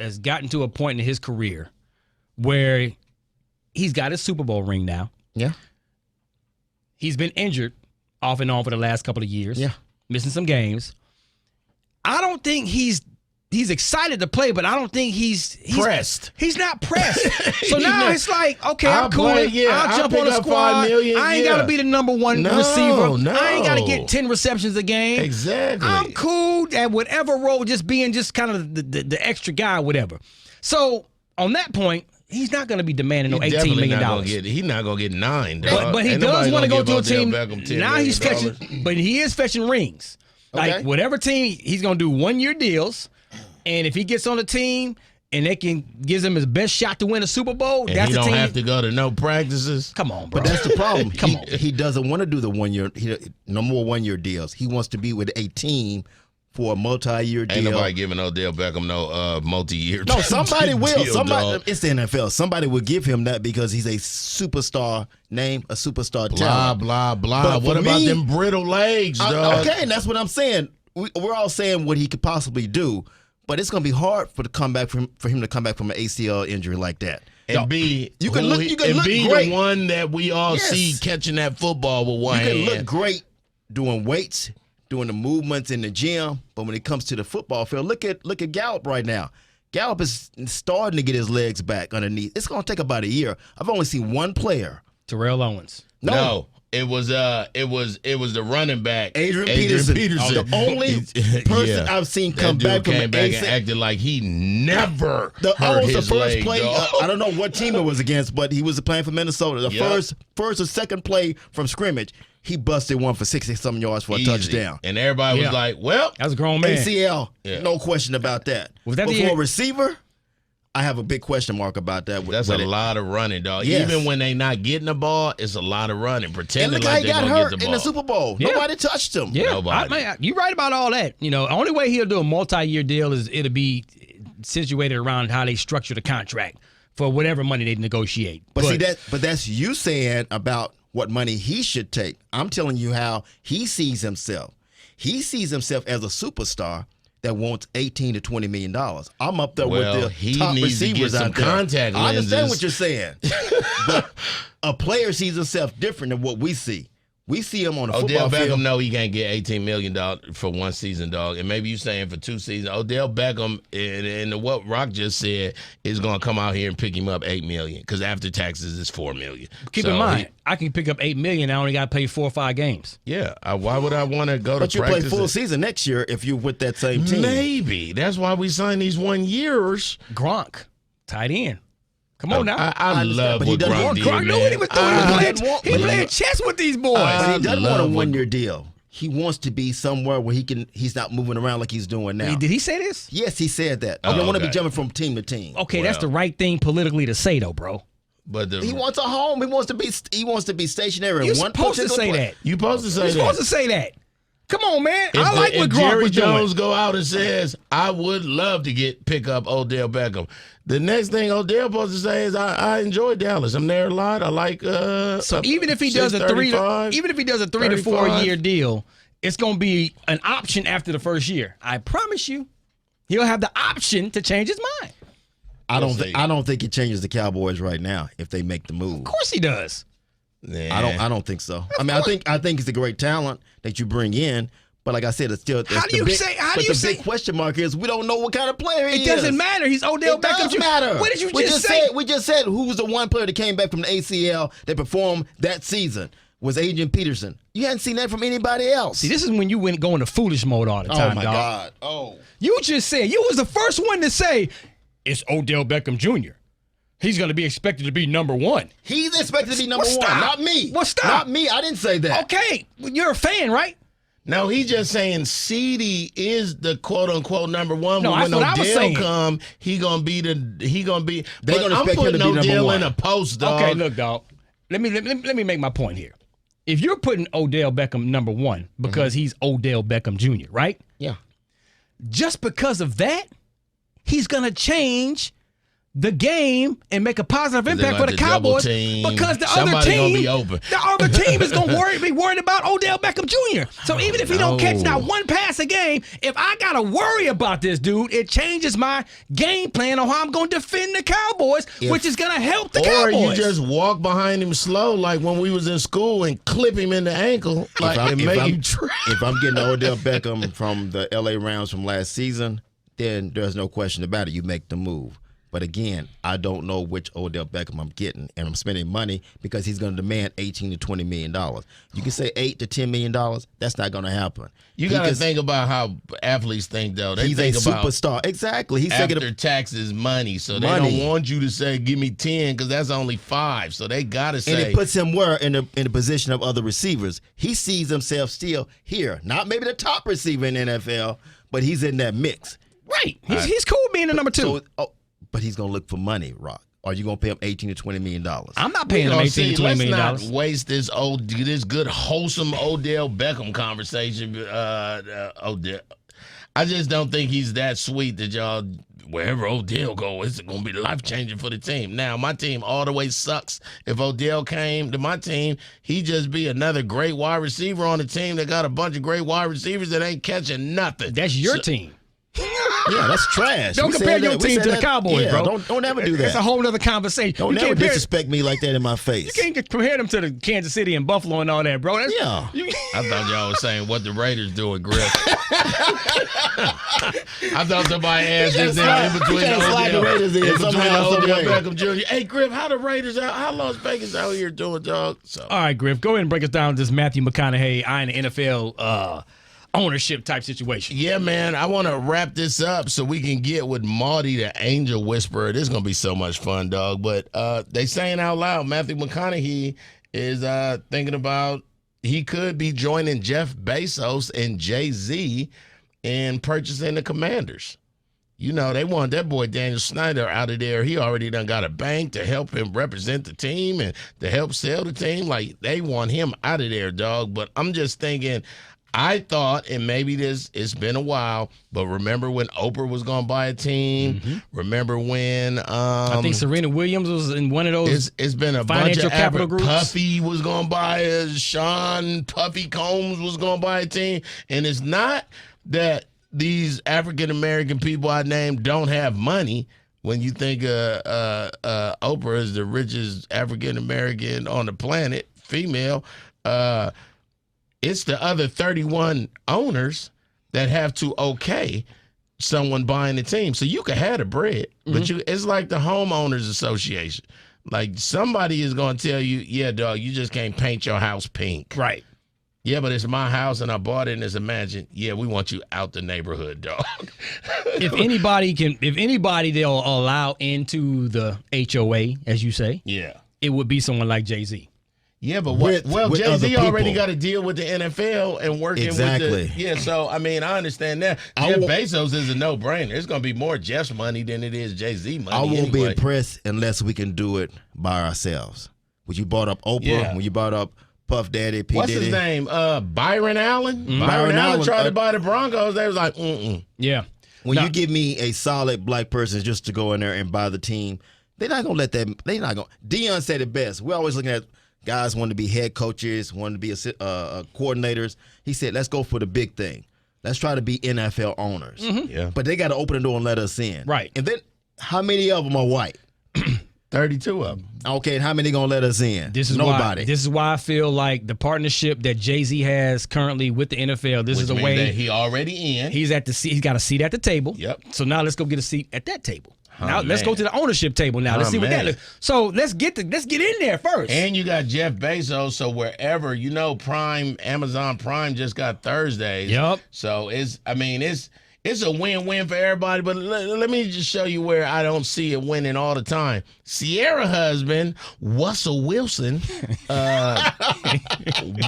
has gotten to a point in his career where he's got his Super Bowl ring now. Yeah. He's been injured off and on for the last couple of years. Yeah. Missing some games. I don't think he's he's excited to play, but I don't think he's Pressed. He's not pressed. So now it's like, okay, I'll I'm cool. play, yeah, I'll jump pick on the up squad. $5 million, I ain't yeah. got to be the number one No, receiver. no. I ain't got to get 10 receptions a game. Exactly. I'm cool at whatever role, just being just kind of the extra guy or whatever. So on that point, he's not going to be demanding no $18 million. He's not going to get 9, dog. But he Ain't does nobody want to gonna go give to a team. Odell Beckham $10 Now he's million. fetching, but he is fetching rings. Okay. Like whatever team, he's going to do 1-year deals. And if he gets on the team and they gives him his best shot to win a Super Bowl, And that's he the don't team. have to go to no practices. Come on, bro. But that's the problem. Come on. He doesn't want to do the 1 year, no more 1 year deals. He wants to be with a team for a multi-year deal. Ain't nobody giving Odell Beckham no multi-year. No, somebody will. deal, Somebody. dog. It's the NFL. Somebody will give him that because he's a superstar name, a superstar Blah talent. blah blah. But What for about me, them brittle legs, dog? Okay, and that's what I'm saying. We're all saying what he could possibly do, but it's going to be hard for him to come back from an ACL injury like that. And be you can look and great. be the one that we all Yes. see catching that football with one You can hand. look great doing weights, doing the movements in the gym, but when it comes to the football field, look at Gallup right now. Gallup is starting to get his legs back underneath. It's going to take about a year. I've only seen one player. Terrell Owens. No, it was the running back, Adrian Peterson. The only person Yeah. I've seen That come dude back from came an back and ACL. acted like he never I hurt was the his first leg, play. dog. I don't know what team it was against, but he was playing for Minnesota. The Yep. first or second play from scrimmage, he busted one for 60-something yards for a Easy. touchdown. And everybody Yeah. was like, well, That was a grown man. ACL, Yeah. no question about that. Was that but the- for a receiver, I have a big question mark about that. that's a lot of running, dog. Yes. Even when they not getting the ball, it's a lot of running. And Pretending look how like he they're got going to get hurt the ball. in the Super Bowl. Yeah. Nobody touched him. Yeah, Nobody. you're right about all that. You know, the only way he'll do a multi-year deal is it'll be situated around how they structure the contract for whatever money they negotiate. But see that's you saying about what money he should take. I'm telling you how he sees himself. He sees himself as a superstar that wants $18 to $20 million. I'm up there Well, with the he top needs to get receivers some out there. contact I understand lenses. what you're saying, but a player sees himself different than what we see. We see him on the Odell football Beckham field. know he can't get $18 million for one season, dog. And maybe you saying for 2 seasons. Odell Beckham, and what Rock just said, is going to come out here and pick him up $8 million because after taxes it's $4 million. Keep in mind, I can pick up $8 million. I only got to play 4 or 5 games. Why would I want to go But to you play practice? full season next year if you're with that same team. Maybe. That's why we signed these 1 years. Gronk, tight end. Come on now. I love but he what doesn't Gronk want did, Gronk knew man. what he was doing. He playing chess with these boys. But he doesn't want a love what- 1 year deal. He wants to be somewhere where he's not moving around like he's doing now. Did he say this? Yes, he said that. I Oh, don't want to be okay. jumping from team to team. Okay, that's Well. the right thing politically to say, though, bro. But He wants a home. He wants to be stationary. You're in one supposed to particular say place. that. you supposed to say You're that. supposed to say that. Come on, man. If I like what Gronk Jerry was Jones doing. go out and says, I would love to pick up Odell Beckham. The next thing Odell supposed to say is, I enjoy Dallas. I'm there a lot. I like So even if he does a 3 to 4 year deal, it's going to be an option after the first year. I promise you, he'll have the option to change his mind. I see. don't think it changes the Cowboys right now if they make the move. Of course he does. I don't think so. I mean, I think it's a great talent that you bring in, but like I said, it's still the big question mark is we don't know what kind of player he is. It doesn't matter. He's Odell It Beckham does Jr. matter. What did you we just say? We just said who was the one player that came back from the ACL that performed that season was Adrian Peterson. You hadn't seen that from anybody else. See, this is when you go into foolish mode all the time, oh my dog. God. Oh. You just said, you was the first one to say, it's Odell Beckham Jr. He's going to be expected to be number 1. He's expected to be number Well, one, stop. not me. Well, stop. Not me. I didn't say that. Okay, you're a fan, right? No, he's just saying CD is the quote unquote number 1. No, But when that's what I was Odell saying. come, he gonna be. They But gonna I'm expect him putting to be number Odell one. in a post, dog. Okay, look, dog. Let me make my point here. If you're putting Odell Beckham number 1 because he's Odell Beckham Jr., right? Yeah. Just because of that, he's going to change the game and make a positive impact for the like to double Cowboys team. because the Somebody other gonna team, be open. the other team is going to be worried about Odell Beckham Jr. So even if he don't catch not one pass a game, if I got to worry about this dude, it changes my game plan on how I'm going to defend the Cowboys, which is going to help the Or Cowboys. you just walk behind him slow, like when we was in school, and clip him in the ankle, like and make him trip. If I'm getting Odell Beckham from the LA Rams from last season, then there's no question about it. You make the move. But again, I don't know which Odell Beckham I'm getting, and I'm spending money because he's going to demand $18 to $20 million. You can say $8 to $10 million. That's not going to happen. You got to think about how athletes think, though. They He's think a about superstar. Exactly. He's after thinking of taxes money, so they money. don't want you to say, give me 10, because that's only 5. So they got to say. And it puts him where in the position of other receivers. He sees himself still here. Not maybe the top receiver in the NFL, but he's in that mix. Right. He's cool being the number 2. But he's going to look for money, Rock. Are you going to pay him $18 to $20 million? I'm not paying him $18 to $20 million. Let's not waste this good, wholesome Odell Beckham conversation. Odell. I just don't think he's that sweet that y'all, wherever Odell goes, it's going to be life-changing for the team. Now, my team all the way sucks. If Odell came to my team, he'd just be another great wide receiver on the team that got a bunch of great wide receivers that ain't catching nothing. That's your team. Yeah, that's trash. Don't compare your team to the Cowboys, bro. Don't ever do that. It's a whole other conversation. Don't never disrespect me like that in my face. You can't compare them to the Kansas City and Buffalo and all that, bro. Yeah. I thought y'all was saying what the Raiders doing, Griff. I thought somebody asked this in between Odell Beckham Jr. Hey, Griff, how the Raiders out? How Las Vegas out here doing, dog? So. All right, Griff, go ahead and break us down this Matthew McConaughey eyeing the NFL ownership type situation. Yeah, man, I want to wrap this up so we can get with Marty the Angel Whisperer. This is going to be so much fun, dog. But they saying out loud, Matthew McConaughey is thinking about he could be joining Jeff Bezos and Jay-Z in purchasing the Commanders. You know, they want that boy Daniel Snyder out of there. He already done got a bank to help him represent the team and to help sell the team. Like, they want him out of there, dog. But I'm just thinking, I thought, and maybe it's been a while, but remember when Oprah was going to buy a team? Mm-hmm. Remember when I think Serena Williams was in one of those it's been a financial bunch of capital groups. Puffy was going to buy a Sean Puffy Combs was going to buy a team. And it's not that these African-American people I named don't have money. When you think Oprah is the richest African-American on the planet, female, it's the other 31 owners that have to okay someone buying the team. So you can have the bread, but it's like the homeowners association. Like somebody is going to tell you, yeah, dog, you just can't paint your house pink. Right. Yeah, but it's my house and I bought it and it's a mansion. Yeah, we want you out the neighborhood, dog. If anybody they'll allow into the HOA, as you say, yeah, it would be someone like Jay-Z. Yeah, but with Jay-Z already got to deal with the NFL and working with the so I mean, I understand that. Jeff Bezos is a no-brainer. It's going to be more Jeff's money than it is Jay-Z money. I won't be impressed unless we can do it by ourselves. When you brought up Oprah, when you brought up Puff Daddy, P. What's Diddy. his name? Byron Allen? Mm-hmm. Byron Allen tried to buy the Broncos. They was like, Yeah. When you give me a solid black person just to go in there and buy the team, they're not going to let that. They're not going. Deion said it best. We're always looking at guys wanting to be head coaches, wanting to be coordinators. He said, let's go for the big thing. Let's try to be NFL owners. Mm-hmm. Yeah. But they got to open the door and let us in. Right. And then how many of them are white? 32 of them. Okay, and how many going to let us in? Nobody. This is why I feel like the partnership that Jay-Z has currently with the NFL, this is the way that he already in. He's got a seat at the table. Yep. So now let's go get a seat at that table. Now let's go to the ownership table now. Let's see what that looks. So let's get in there first. And you got Jeff Bezos, so wherever, Amazon Prime just got Thursdays. Yep. So it's a win-win for everybody, but let me just show you where I don't see it winning all the time. Sierra husband, Russell Wilson,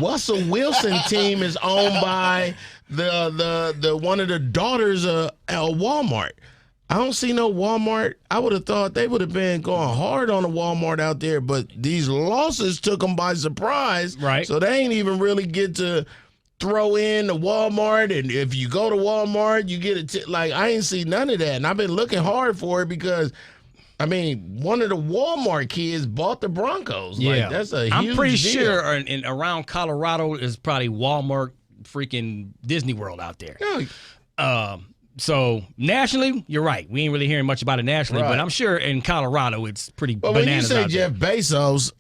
Russell Wilson team is owned by the one of the daughters of Walmart. I don't see no Walmart. I would have thought they would have been going hard on the Walmart out there, but these losses took them by surprise. Right. So they ain't even really get to throw in the Walmart, and if you go to Walmart, you get I ain't see none of that, and I've been looking hard for it because, one of the Walmart kids bought the Broncos. Yeah, like, that's a huge I'm pretty deal. sure around Colorado is probably Walmart, freaking Disney World out there. Yeah. So nationally, you're right. We ain't really hearing much about it nationally, but I'm sure in Colorado it's pretty bananas when you say out Jeff Bezos,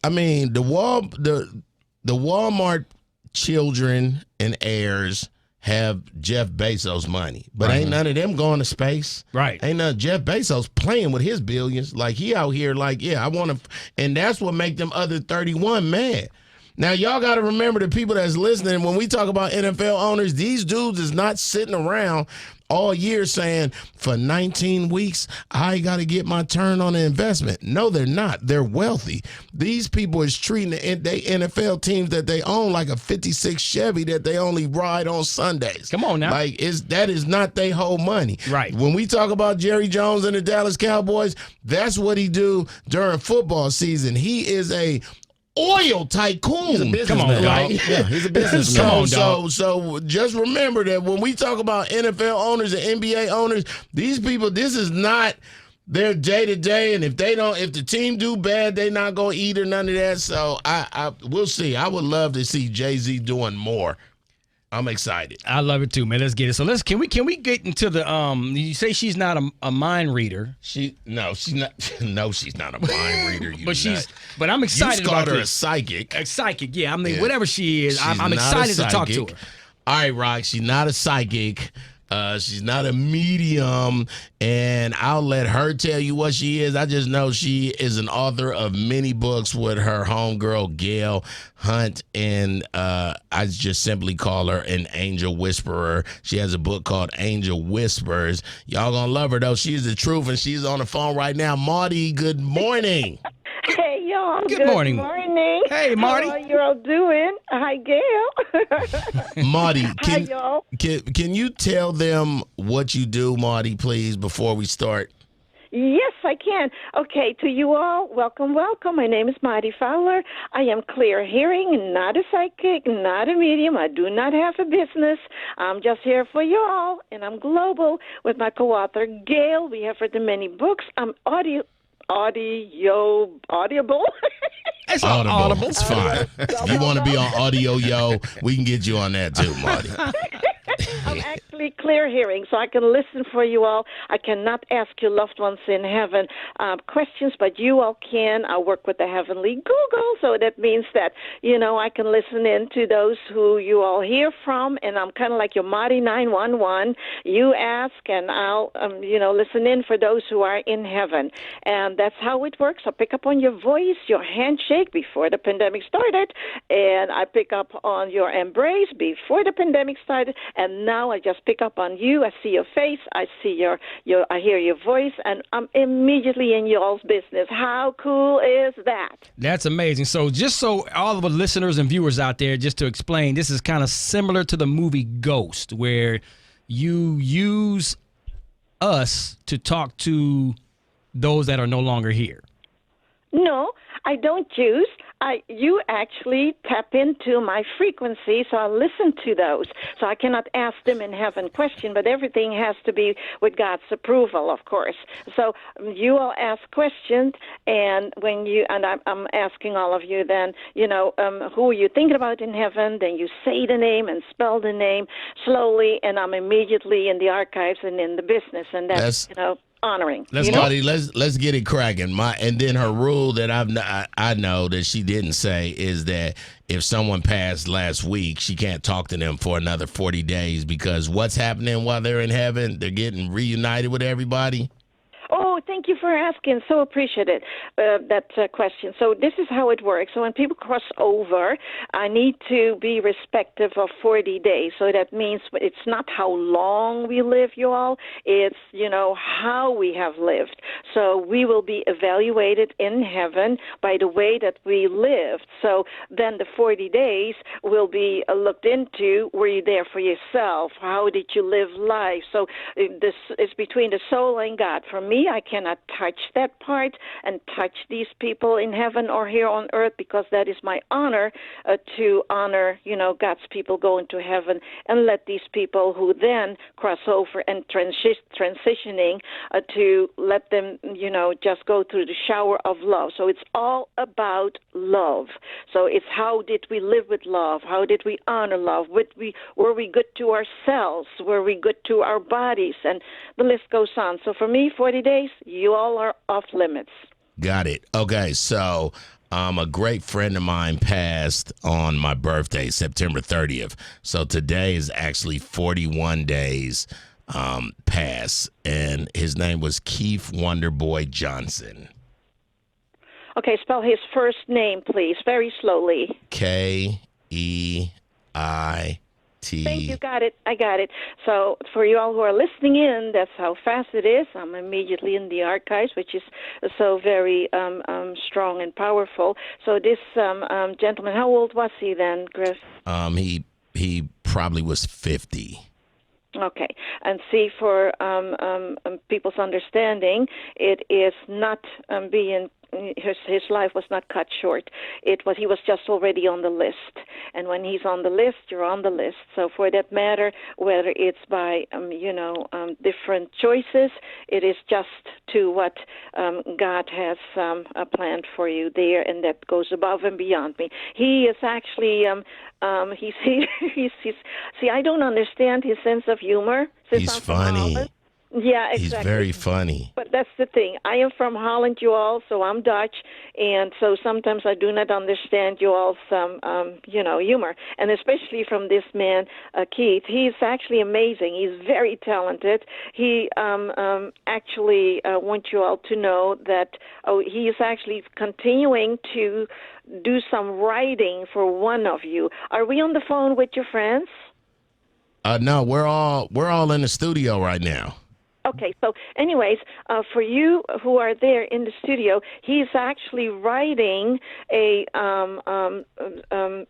the Walmart children and heirs have Jeff Bezos money, but ain't none of them going to space. Right. Ain't none. Jeff Bezos playing with his billions. Like, he out here like, yeah, I want to. And that's what make them other 31 mad. Now, y'all got to remember, the people that's listening, when we talk about NFL owners, these dudes is not sitting around all year saying, for 19 weeks, I got to get my turn on the investment. No, they're not. They're wealthy. These people is treating the NFL teams that they own like a 56 Chevy that they only ride on Sundays. Come on now. Like, that is not their whole money. Right. When we talk about Jerry Jones and the Dallas Cowboys, that's what he do during football season. He is a oil tycoon. He's a businessman. Come on, dog. Yeah, he's a businessman. So just remember that when we talk about NFL owners and NBA owners, these people, this is not their day to day. And if the team do bad, they not gonna eat or none of that. So we'll see. I would love to see Jay-Z doing more. I'm excited. I love it too, man. Let's get it. So can we get into the you say she's not a mind reader. She's not. No, she's not a mind reader. But I'm excited you about her this. a psychic. A psychic, yeah. I mean, whatever she is, I'm She's excited to not a talk to psychic. her. All right, Rock. She's not a psychic. She's not a medium, and I'll let her tell you what she is. I just know she is an author of many books with her homegirl, Gail Hunt, and I just simply call her an angel whisperer. She has a book called Angel Whispers. Y'all gonna love her, though. She's the truth, and she's on the phone right now. Marty, good morning. Hey, y'all. Good morning. Morning. Hey, Marty. How are you all doing? Hi, Gail. Marty, Hi, y'all. can you tell them what you do, Marty, please, before we start? Yes, I can. Okay, to you all, welcome, welcome. My name is Marty Fowler. I am clear hearing, not a psychic, not a medium. I do not have a business. I'm just here for you all, and I'm global with my co-author, Gail. We have written many books. I'm audible. It's Audible. It's fine. If you want to be on Audio Yo, we can get you on that too, Marty. I'm actually clear hearing, so I can listen for you all. I cannot ask your loved ones in heaven questions, but you all can. I work with the Heavenly Google, so that means that, I can listen in to those who you all hear from, and I'm kind of like your Marty 911. You ask, and I'll, listen in for those who are in heaven. And that's how it works. I pick up on your voice, your handshake before the pandemic started, and I pick up on your embrace before the pandemic started, and now I just pick up on you. I see your face. I see I hear your voice, and I'm immediately in y'all's business. How cool is that? That's amazing. So just so all of the listeners and viewers out there, just to explain, this is kind of similar to the movie Ghost, where you use us to talk to those that are no longer here. No, I don't choose. You actually tap into my frequency, so I listen to those. So I cannot ask them in heaven question, but everything has to be with God's approval, of course. So you all ask questions, and I'm asking all of you then, who are you thinking about in heaven? Then you say the name and spell the name slowly, and I'm immediately in the archives and in the business, and that's honoring. Marty, let's get it cracking. And then her rule that I know that she didn't say is that if someone passed last week, she can't talk to them for another 40 days because what's happening while they're in heaven? They're getting reunited with everybody. Oh, thank you for asking. So appreciate that question. So this is how it works. So when people cross over, I need to be respective of 40 days. So that means it's not how long we live, you all. It's, how we have lived. So we will be evaluated in heaven by the way that we lived. So then the 40 days will be looked into. Were you there for yourself? How did you live life? So this is between the soul and God. For me, I cannot touch that part and touch these people in heaven or here on earth because that is my honor to honor, God's people go into heaven and let these people who then cross over and transitioning to let them, just go through the shower of love. So it's all about love. So it's how did we live with love? How did we honor love? Were we good to ourselves? Were we good to our bodies? And the list goes on. So for me, 40 days, you all are off limits. Got it. Okay, so A great friend of mine passed on my birthday, September 30th. So today is actually 41 days past, and his name was Keith Wonderboy Johnson. Okay, spell his first name, please, very slowly. Keith. Thank you. Got it. I got it. So for you all who are listening in, that's how fast it is. I'm immediately in the archives, which is so very strong and powerful. So this gentleman, how old was he then, Griff? He probably was 50. Okay, and see, for people's understanding, it is not being his life was not cut short. It was, he was just already on the list, and when he's on the list, you're on the list. So for that matter, whether it's by different choices, it is just to what God has planned for you there, and that goes above and beyond me. He is actually he's see, I don't understand his sense of humor. He's funny. Yeah, exactly. He's very funny. But that's the thing. I am from Holland, you all, so I'm Dutch, and so sometimes I do not understand you all's, humor, and especially from this man, Keith. He's actually amazing. He's very talented. He actually wants you all to know that he is actually continuing to do some writing for one of you. Are we on the phone with your friends? No, we're all in the studio right now. Okay, so anyways, for you who are there in the studio, he's actually writing a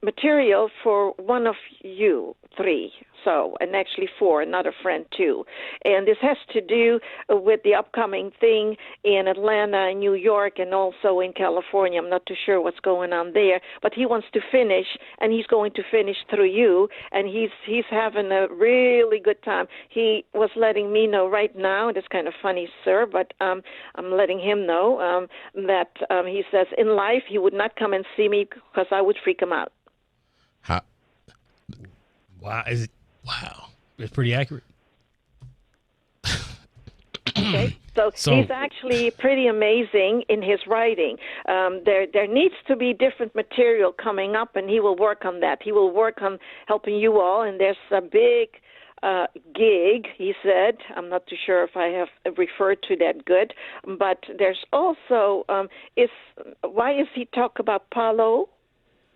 material for one of you three. So, and actually for another friend too. And this has to do with the upcoming thing in Atlanta and New York and also in California. I'm not too sure what's going on there, but he wants to finish, and he's going to finish through you, and he's having a really good time. He was letting me know right now, and it's kind of funny, sir, but I'm letting him know that he says in life he would not come and see me because I would freak him out. How? Wow. Wow. It's pretty accurate. Okay, so he's actually pretty amazing in his writing. There needs to be different material coming up, and he will work on that. He will work on helping you all, and there's a big gig, he said. I'm not too sure if I have referred to that good, but there's also, why is he talk about Paulo?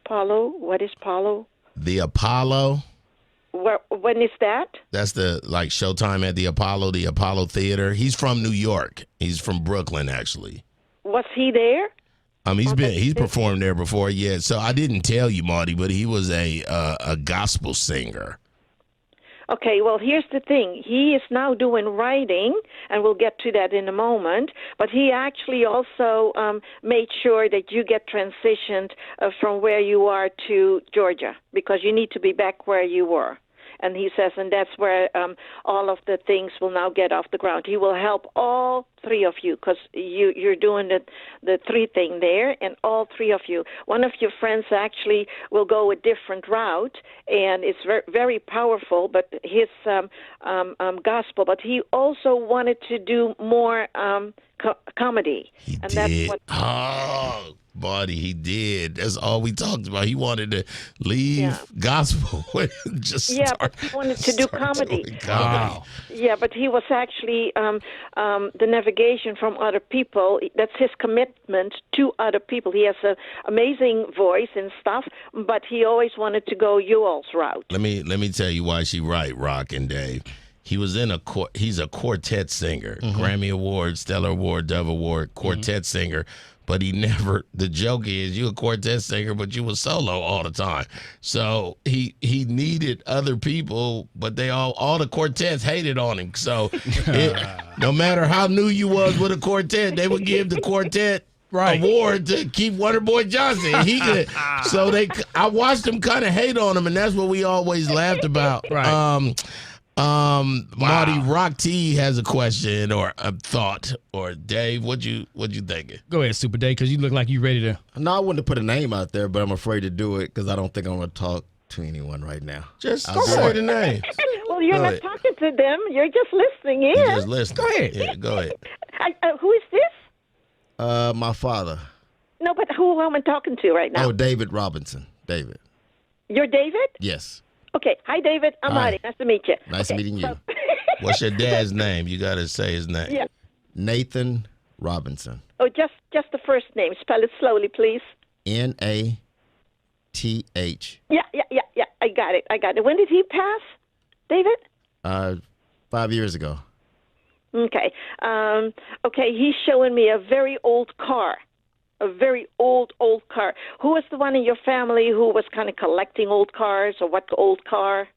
Paulo, what is Paulo? The Apollo. When is that? That's the showtime at the Apollo Theater. He's from New York. He's from Brooklyn, actually. Was he there? He's performed there before. Yeah. So I didn't tell you, Marty, but he was a gospel singer. Okay, well, here's the thing. He is now doing writing, and we'll get to that in a moment, but he actually also made sure that you get transitioned from where you are to Georgia, because you need to be back where you were. And he says, and that's where all of the things will now get off the ground. He will help all three of you, because you're doing the three thing there, and all three of you. One of your friends actually will go a different route, and it's very, very powerful, but his gospel. But he also wanted to do more comedy. He and did. That's what. Buddy, he did. That's all we talked about. He wanted to leave gospel and just but he wanted to do comedy. Wow. Yeah, but he was actually the navigation from other people. That's his commitment to other people. He has an amazing voice and stuff, but he always wanted to go you all's route. Let me tell you why she right, Rock and Dave. He was he's a quartet singer, Grammy Award, Stellar Award, Dove Award, quartet singer. But he never, the joke is you a quartet singer, but you were solo all the time. So he needed other people, but all the quartets hated on him. So no matter how new you was with a quartet, they would give the quartet award to Keith Wonderboy Johnson. I watched them kind of hate on him, and that's what we always laughed about. Right. Marty, Rock T has a question or a thought, or Dave, what you thinking? Go ahead, Super Dave, because you look like you ready to. No, I wouldn't have put a name out there, but I'm afraid to do it because I don't think I'm going to talk to anyone right now. Just say the name. Well, you're not talking to them. You're just listening in. You're just listening. Go ahead. Yeah, go ahead. Who is this? My father. No, but who am I talking to right now? Oh, David Robinson. David. You're David? Yes. Okay. Hi, David. I'm Hi. Marty. Nice to meet you. Nice meeting you. What's your dad's name? You got to say his name. Yeah. Nathan Robinson. Oh, just the first name. Spell it slowly, please. Nath. Yeah. I got it. When did he pass, David? 5 years ago. Okay. Okay, he's showing me a very old car. A very old car. Who was the one in your family who was kind of collecting old cars, or what old car?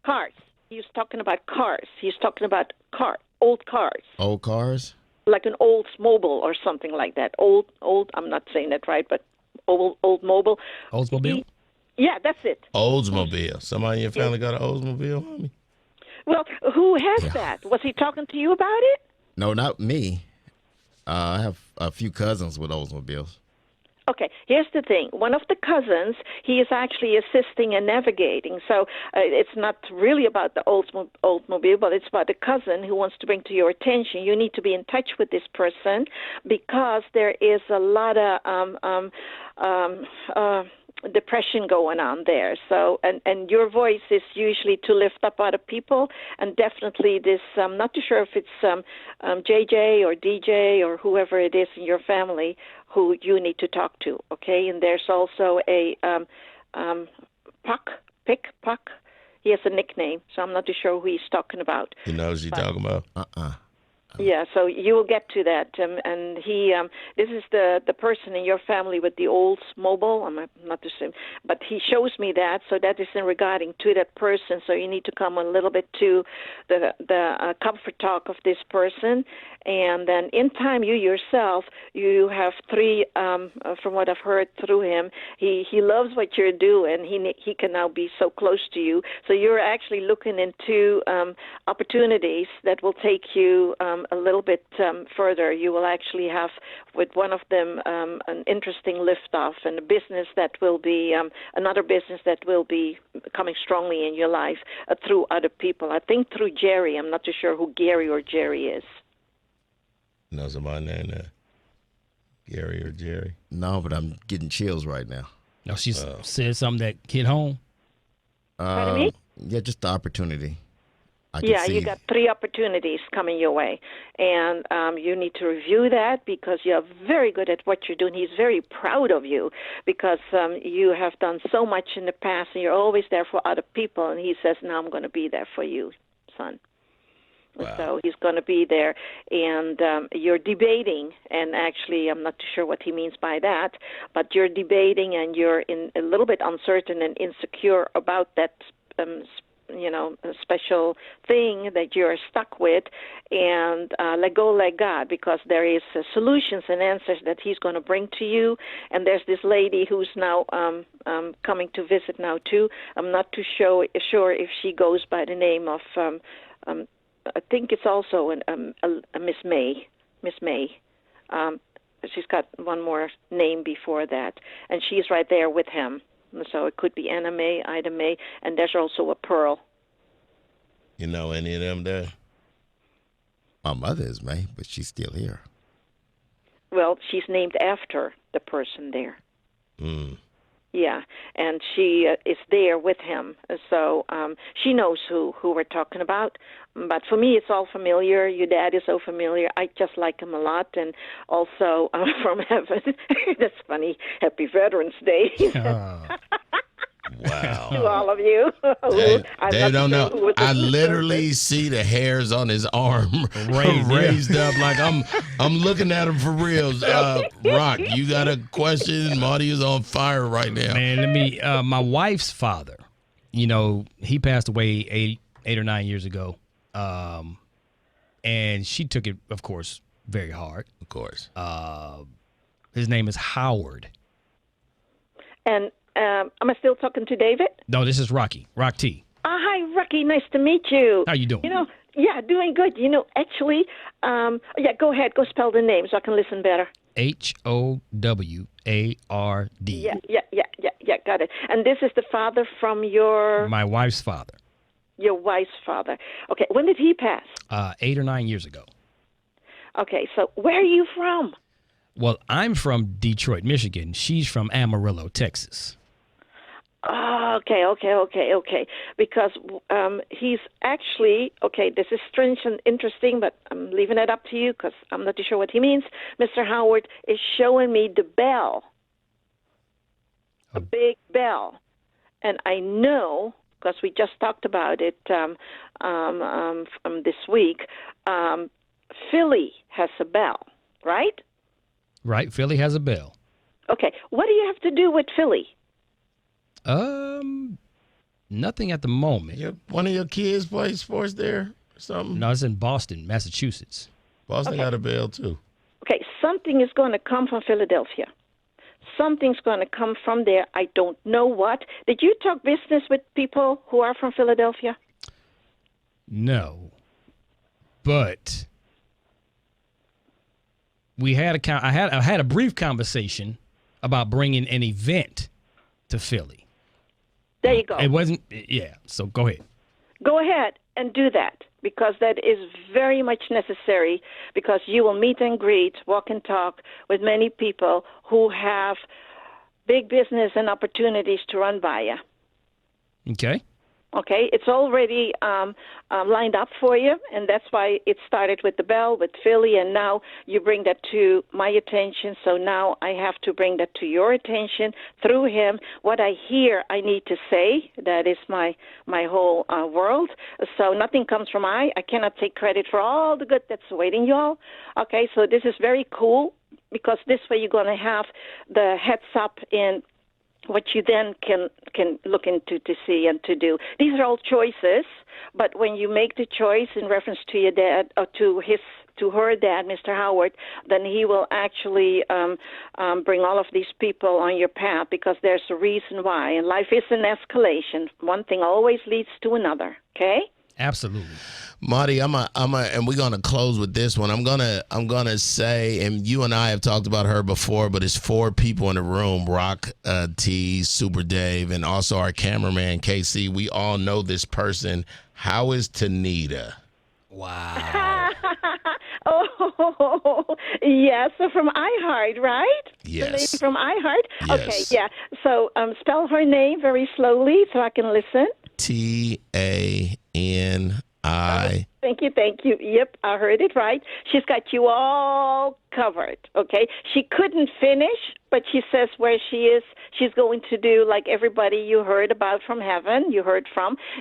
Cars. He was talking about cars. He's talking about old cars. Old cars? Like an Oldsmobile or something like that. Old, I'm not saying that right, but old mobile. Oldsmobile? Yeah, that's it. Oldsmobile. Somebody in your family got an Oldsmobile, homie? Well, who has that? Was he talking to you about it? No, not me. I have a few cousins with Oldsmobiles. Okay, here's the thing. One of the cousins, he is actually assisting and navigating. So it's not really about the Oldsmobile, but it's about the cousin who wants to bring to your attention. You need to be in touch with this person because there is a lot of depression going on there. So, and your voice is usually to lift up other people, and definitely this, I'm not too sure if it's JJ or DJ or whoever it is in your family who you need to talk to, okay? And there's also a Puck. He has a nickname, so I'm not too sure who he's talking about. He knows you're talking about? Yeah, so you will get to that, and he. This is the person in your family with the Oldsmobile. I'm not the same, but he shows me that. So that is in regarding to that person. So you need to come a little bit to the comfort talk of this person, and then in time, you yourself, you have three. From what I've heard through him, he loves what you're doing. He can now be so close to you. So you're actually looking into opportunities that will take you a little bit further. You will actually have with one of them an interesting liftoff and a business that will be another business that will be coming strongly in your life through other people. I think through Jerry. I'm not too sure who Gary or Jerry is. Know somebody named that? Gary or Jerry? No, but I'm getting chills right now. No, she said something that hit home. Pardon me? Yeah, just the opportunity. I can Yeah, see. you got 3 opportunities coming your way, and you need to review that because you're very good at what you're doing. He's very proud of you because you have done so much in the past, and you're always there for other people, and he says, now I'm going to be there for you, son. Wow. So he's going to be there, and you're debating, and actually I'm not too sure what he means by that, but you're debating, and you're a little bit uncertain and insecure about that a special thing that you're stuck with, and let go, let God, because there is solutions and answers that he's going to bring to you. And there's this lady who's now coming to visit now too. I'm not too sure if she goes by the name of I think it's also a Miss May. Miss May. She's got one more name before that, and she's right there with him. So it could be Anna May, Ida May, and there's also a Pearl. You know any of them there? My mother is May, but she's still here. Well, she's named after the person there. Mm. Yeah, and she is there with him, so she knows who we're talking about. But for me, it's all familiar. Your dad is so familiar. I just like him a lot, and also from heaven. That's funny. Happy Veterans Day. Wow. To all of you. They don't know. I literally see the hairs on his arm raised up like I'm looking at him for real. Rock, you got a question? Marty is on fire right now. Man, let me. My wife's father, he passed away 8 or 9 years ago, and she took it, of course, very hard. Of course. His name is Howard. And am I still talking to David? No, this is Rocky. Rock T. Hi, Rocky. Nice to meet you. How you doing? Yeah, doing good. Actually, go ahead. Go spell the name so I can listen better. Howard. Yeah, got it. And this is the father from my wife's father. Your wife's father. Okay, when did he pass? 8 or 9 years ago. Okay, so where are you from? Well, I'm from Detroit, Michigan. She's from Amarillo, Texas. Oh, okay. Because he's actually, okay, this is strange and interesting, but I'm leaving it up to you because I'm not too sure what he means. Mr. Howard is showing me the bell, a big bell. And I know, because we just talked about it this week, Philly has a bell, right? Right, Philly has a bell. Okay, what do you have to do with Philly? Nothing at the moment. One of your kids play sports there or something? No, it's in Boston, Massachusetts. Boston got a bell, too. Okay, something is going to come from Philadelphia. Something's going to come from there. I don't know what. Did you talk business with people who are from Philadelphia? No, but we had I had a brief conversation about bringing an event to Philly. There you go. It wasn't, yeah. So go ahead. Go ahead and do that, because that is very much necessary, because you will meet and greet, walk and talk with many people who have big business and opportunities to run by you. Okay. Okay, it's already lined up for you, and that's why it started with the bell, with Philly, and now you bring that to my attention. So now I have to bring that to your attention through him. What I hear, I need to say. That is my whole world. So nothing comes from I cannot take credit for all the good that's awaiting y'all. Okay, so this is very cool, because this way you're going to have the heads up in what you then can look into to see and to do. These are all choices, but when you make the choice in reference to your dad or to her dad, Mr. Howard, then he will actually bring all of these people on your path, because there's a reason why. And life is an escalation. One thing always leads to another. Okay? Absolutely. Marty, and we're gonna close with this one. I'm gonna say, and you and I have talked about her before, but it's 4 people in the room: Rock, T, Super Dave, and also our cameraman KC. We all know this person. How is Tanita? Wow. Oh, yeah. So from iHeart, right? Yes. The lady from iHeart? Yes. Okay, yeah. So spell her name very slowly so I can listen. TANI. Thank you. Yep, I heard it right. She's got you all covered, okay? She couldn't finish, but she says where she is, she's going to do like everybody you heard about from heaven,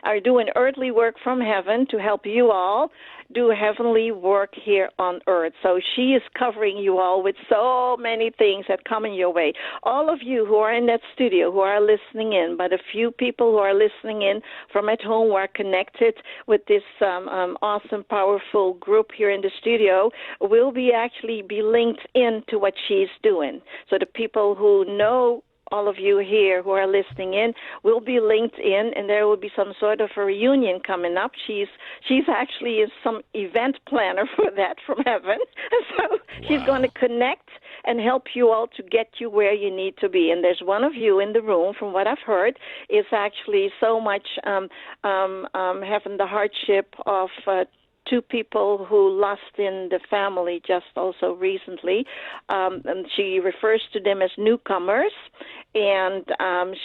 are doing earthly work from heaven to help you all do heavenly work here on earth. So she is covering you all with so many things that come in your way. All of you who are in that studio, who are listening in, but a few people who are listening in from at home who are connected with this awesome, powerful group here in the studio will be linked into what she's doing. So the people who know all of you here who are listening in will be linked in, and there will be some sort of a reunion coming up. She's actually some event planner for that from heaven. So she's going to connect and help you all to get you where you need to be. And there's one of you in the room, from what I've heard, is actually so much having the hardship of 2 people who lost in the family just also recently. And she refers to them as newcomers, and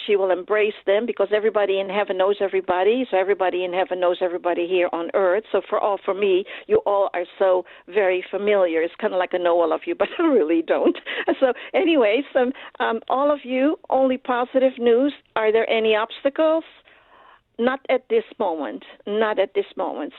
she will embrace them, because everybody in heaven knows everybody, so everybody in heaven knows everybody here on earth. So for me, you all are so very familiar. It's kind of like I know all of you, but I really don't. So anyways, all of you, only positive news. Are there any obstacles? Not at this moment.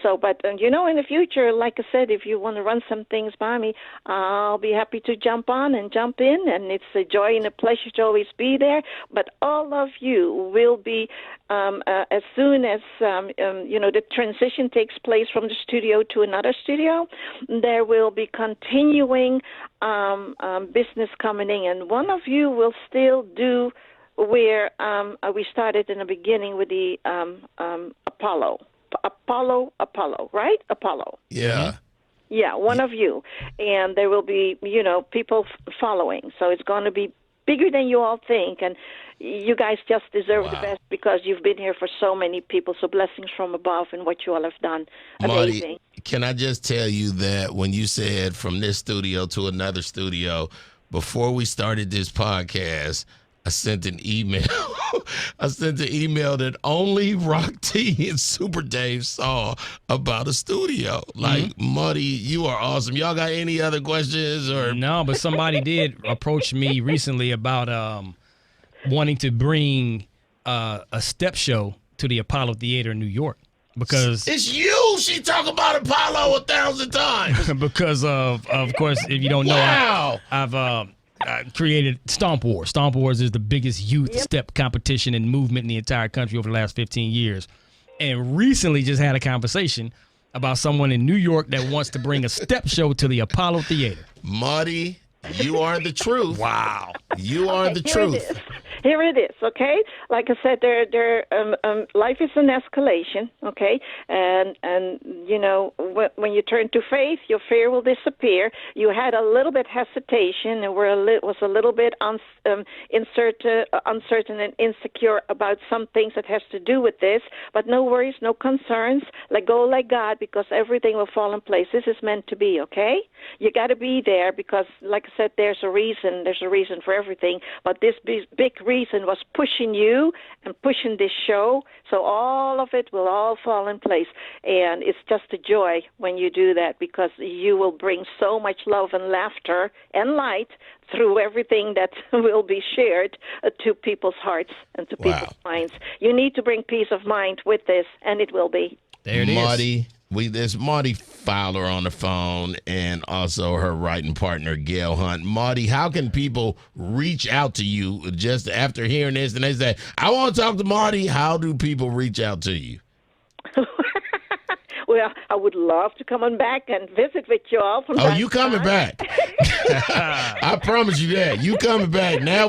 So, but, in the future, like I said, if you want to run some things by me, I'll be happy to jump on and jump in, and it's a joy and a pleasure to always be there. But all of you will be, as soon as, the transition takes place from the studio to another studio, there will be continuing business coming in, and one of you will still do where we started in the beginning with the Apollo, right? Apollo. Yeah. Yeah, one of you. And there will be, people following. So it's going to be bigger than you all think. And you guys just deserve the best, because you've been here for so many people. So blessings from above and what you all have done. Amazing. Marty, can I just tell you that when you said from this studio to another studio, before we started this podcast, I sent an email. I sent an email that only Rock T and Super Dave saw about a studio. Like, Muddy, you are awesome. Y'all got any other questions? Or No, but somebody did approach me recently about wanting to bring a step show to the Apollo Theater in New York because it's you. She talk about Apollo 1,000 times. because of course, if you don't know, Wow. I've created Stomp Wars. Stomp Wars is the biggest youth step competition and movement in the entire country over the last 15 years. And recently just had a conversation about someone in New York that wants to bring a step show to the Apollo Theater. Muddy, you are the truth. Wow. You are the truth. Here it is, okay? Like I said, life is an escalation, okay? And you know, when you turn to faith, your fear will disappear. You had a little bit hesitation and was a little bit uncertain and insecure about some things that has to do with this, but no worries, no concerns. Let go like God, because everything will fall in place. This is meant to be, okay? You got to be there because, like I said, there's a reason for everything, but this big reason was pushing you and pushing this show, so all of it will all fall in place. And it's just a joy when you do that, because you will bring so much love and laughter and light through everything that will be shared to people's hearts and to people's minds. You need to bring peace of mind with this, and it will be. There it is. Marty, there's Marty Fowler on the phone and also her writing partner, Gail Hunt. Marty, how can people reach out to you just after hearing this and they say, I want to talk to Marty? How do people reach out to you? Well, I would love to come on back and visit with you all. From You coming back? I promise you that. You coming back. Now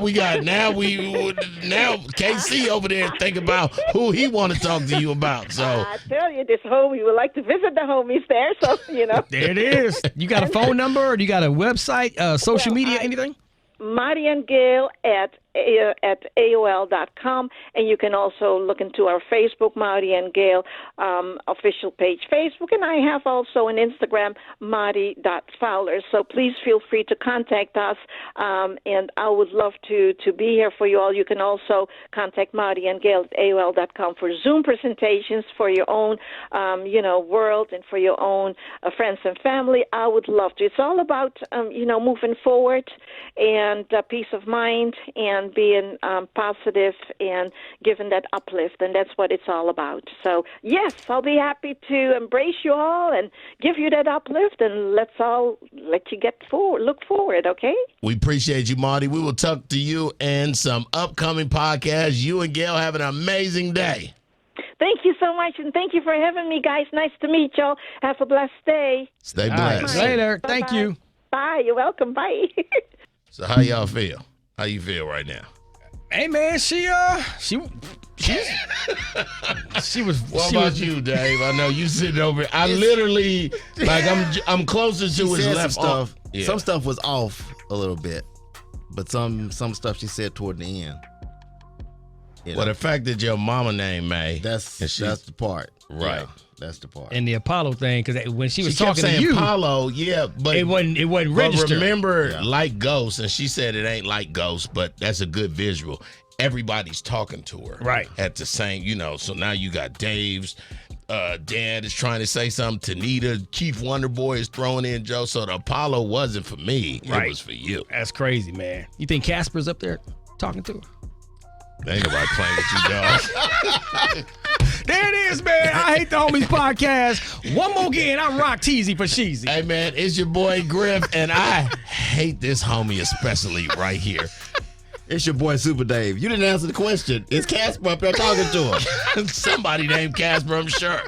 KC over there think about who he want to talk to you about. So I tell you, this homie would like to visit the homies there. So, you know. There it is. You got a phone number or you got a website, social media, anything? Marty and Gail at AOL.com, and you can also look into our Facebook, Marty and Gail official page Facebook, and I have also an Instagram, Marty.Fowler. So please feel free to contact us, and I would love to be here for you all. You can also contact Marty and Gail at AOL.com for Zoom presentations for your own, world and for your own friends and family. I would love to. It's all about, moving forward and peace of mind and being positive and giving that uplift, and that's what it's all about. So, yes, I'll be happy to embrace you all and give you that uplift, and let you look forward, okay? we appreciate you, Marty. We will talk to you in some upcoming podcasts. You and Gail have an amazing day. Thank you so much, and thank you for having me, guys. Nice to meet y'all. Have a blessed day. Stay All right, blessed. later. Bye-bye. Thank you. Bye. You're welcome. Bye. So how y'all feel? How you feel right now? Hey man, she was. What she about was, you, Dave? I know you sitting over. I literally, I'm closer to his said left some stuff. arm. Yeah. Some stuff was off a little bit, but some stuff she said toward the end. Well, the fact that your mama named May, that's and she- the part. Right. Yeah, that's the part. And the Apollo thing, because when she was she kept talking to saying you, Apollo, yeah, but it wasn't but registered. remember, like Ghost, and she said it ain't like Ghost, but that's a good visual. Everybody's talking to her, Right. At the same, So now you got Dave's dad is trying to say something. Tanita, Keith Wonderboy is throwing in Joe. So the Apollo wasn't for me; Right. it was for you. That's crazy, man. You think Casper's up there talking to her? Ain't nobody playing with you, dog. There it is, man. I Hate the Homies podcast. One more again. I'm Rock Teasy for Sheezy. Hey, man, it's your boy Griff, and I hate this homie especially right here. It's your boy Super Dave. You didn't answer the question. It's Casper up there talking to him. Somebody named Casper, I'm sure.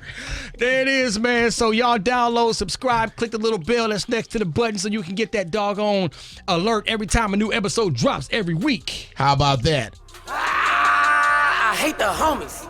There it is, man. So y'all download, subscribe, click the little bell that's next to the button so you can get that doggone alert every time a new episode drops every week. How about that? I hate the homies.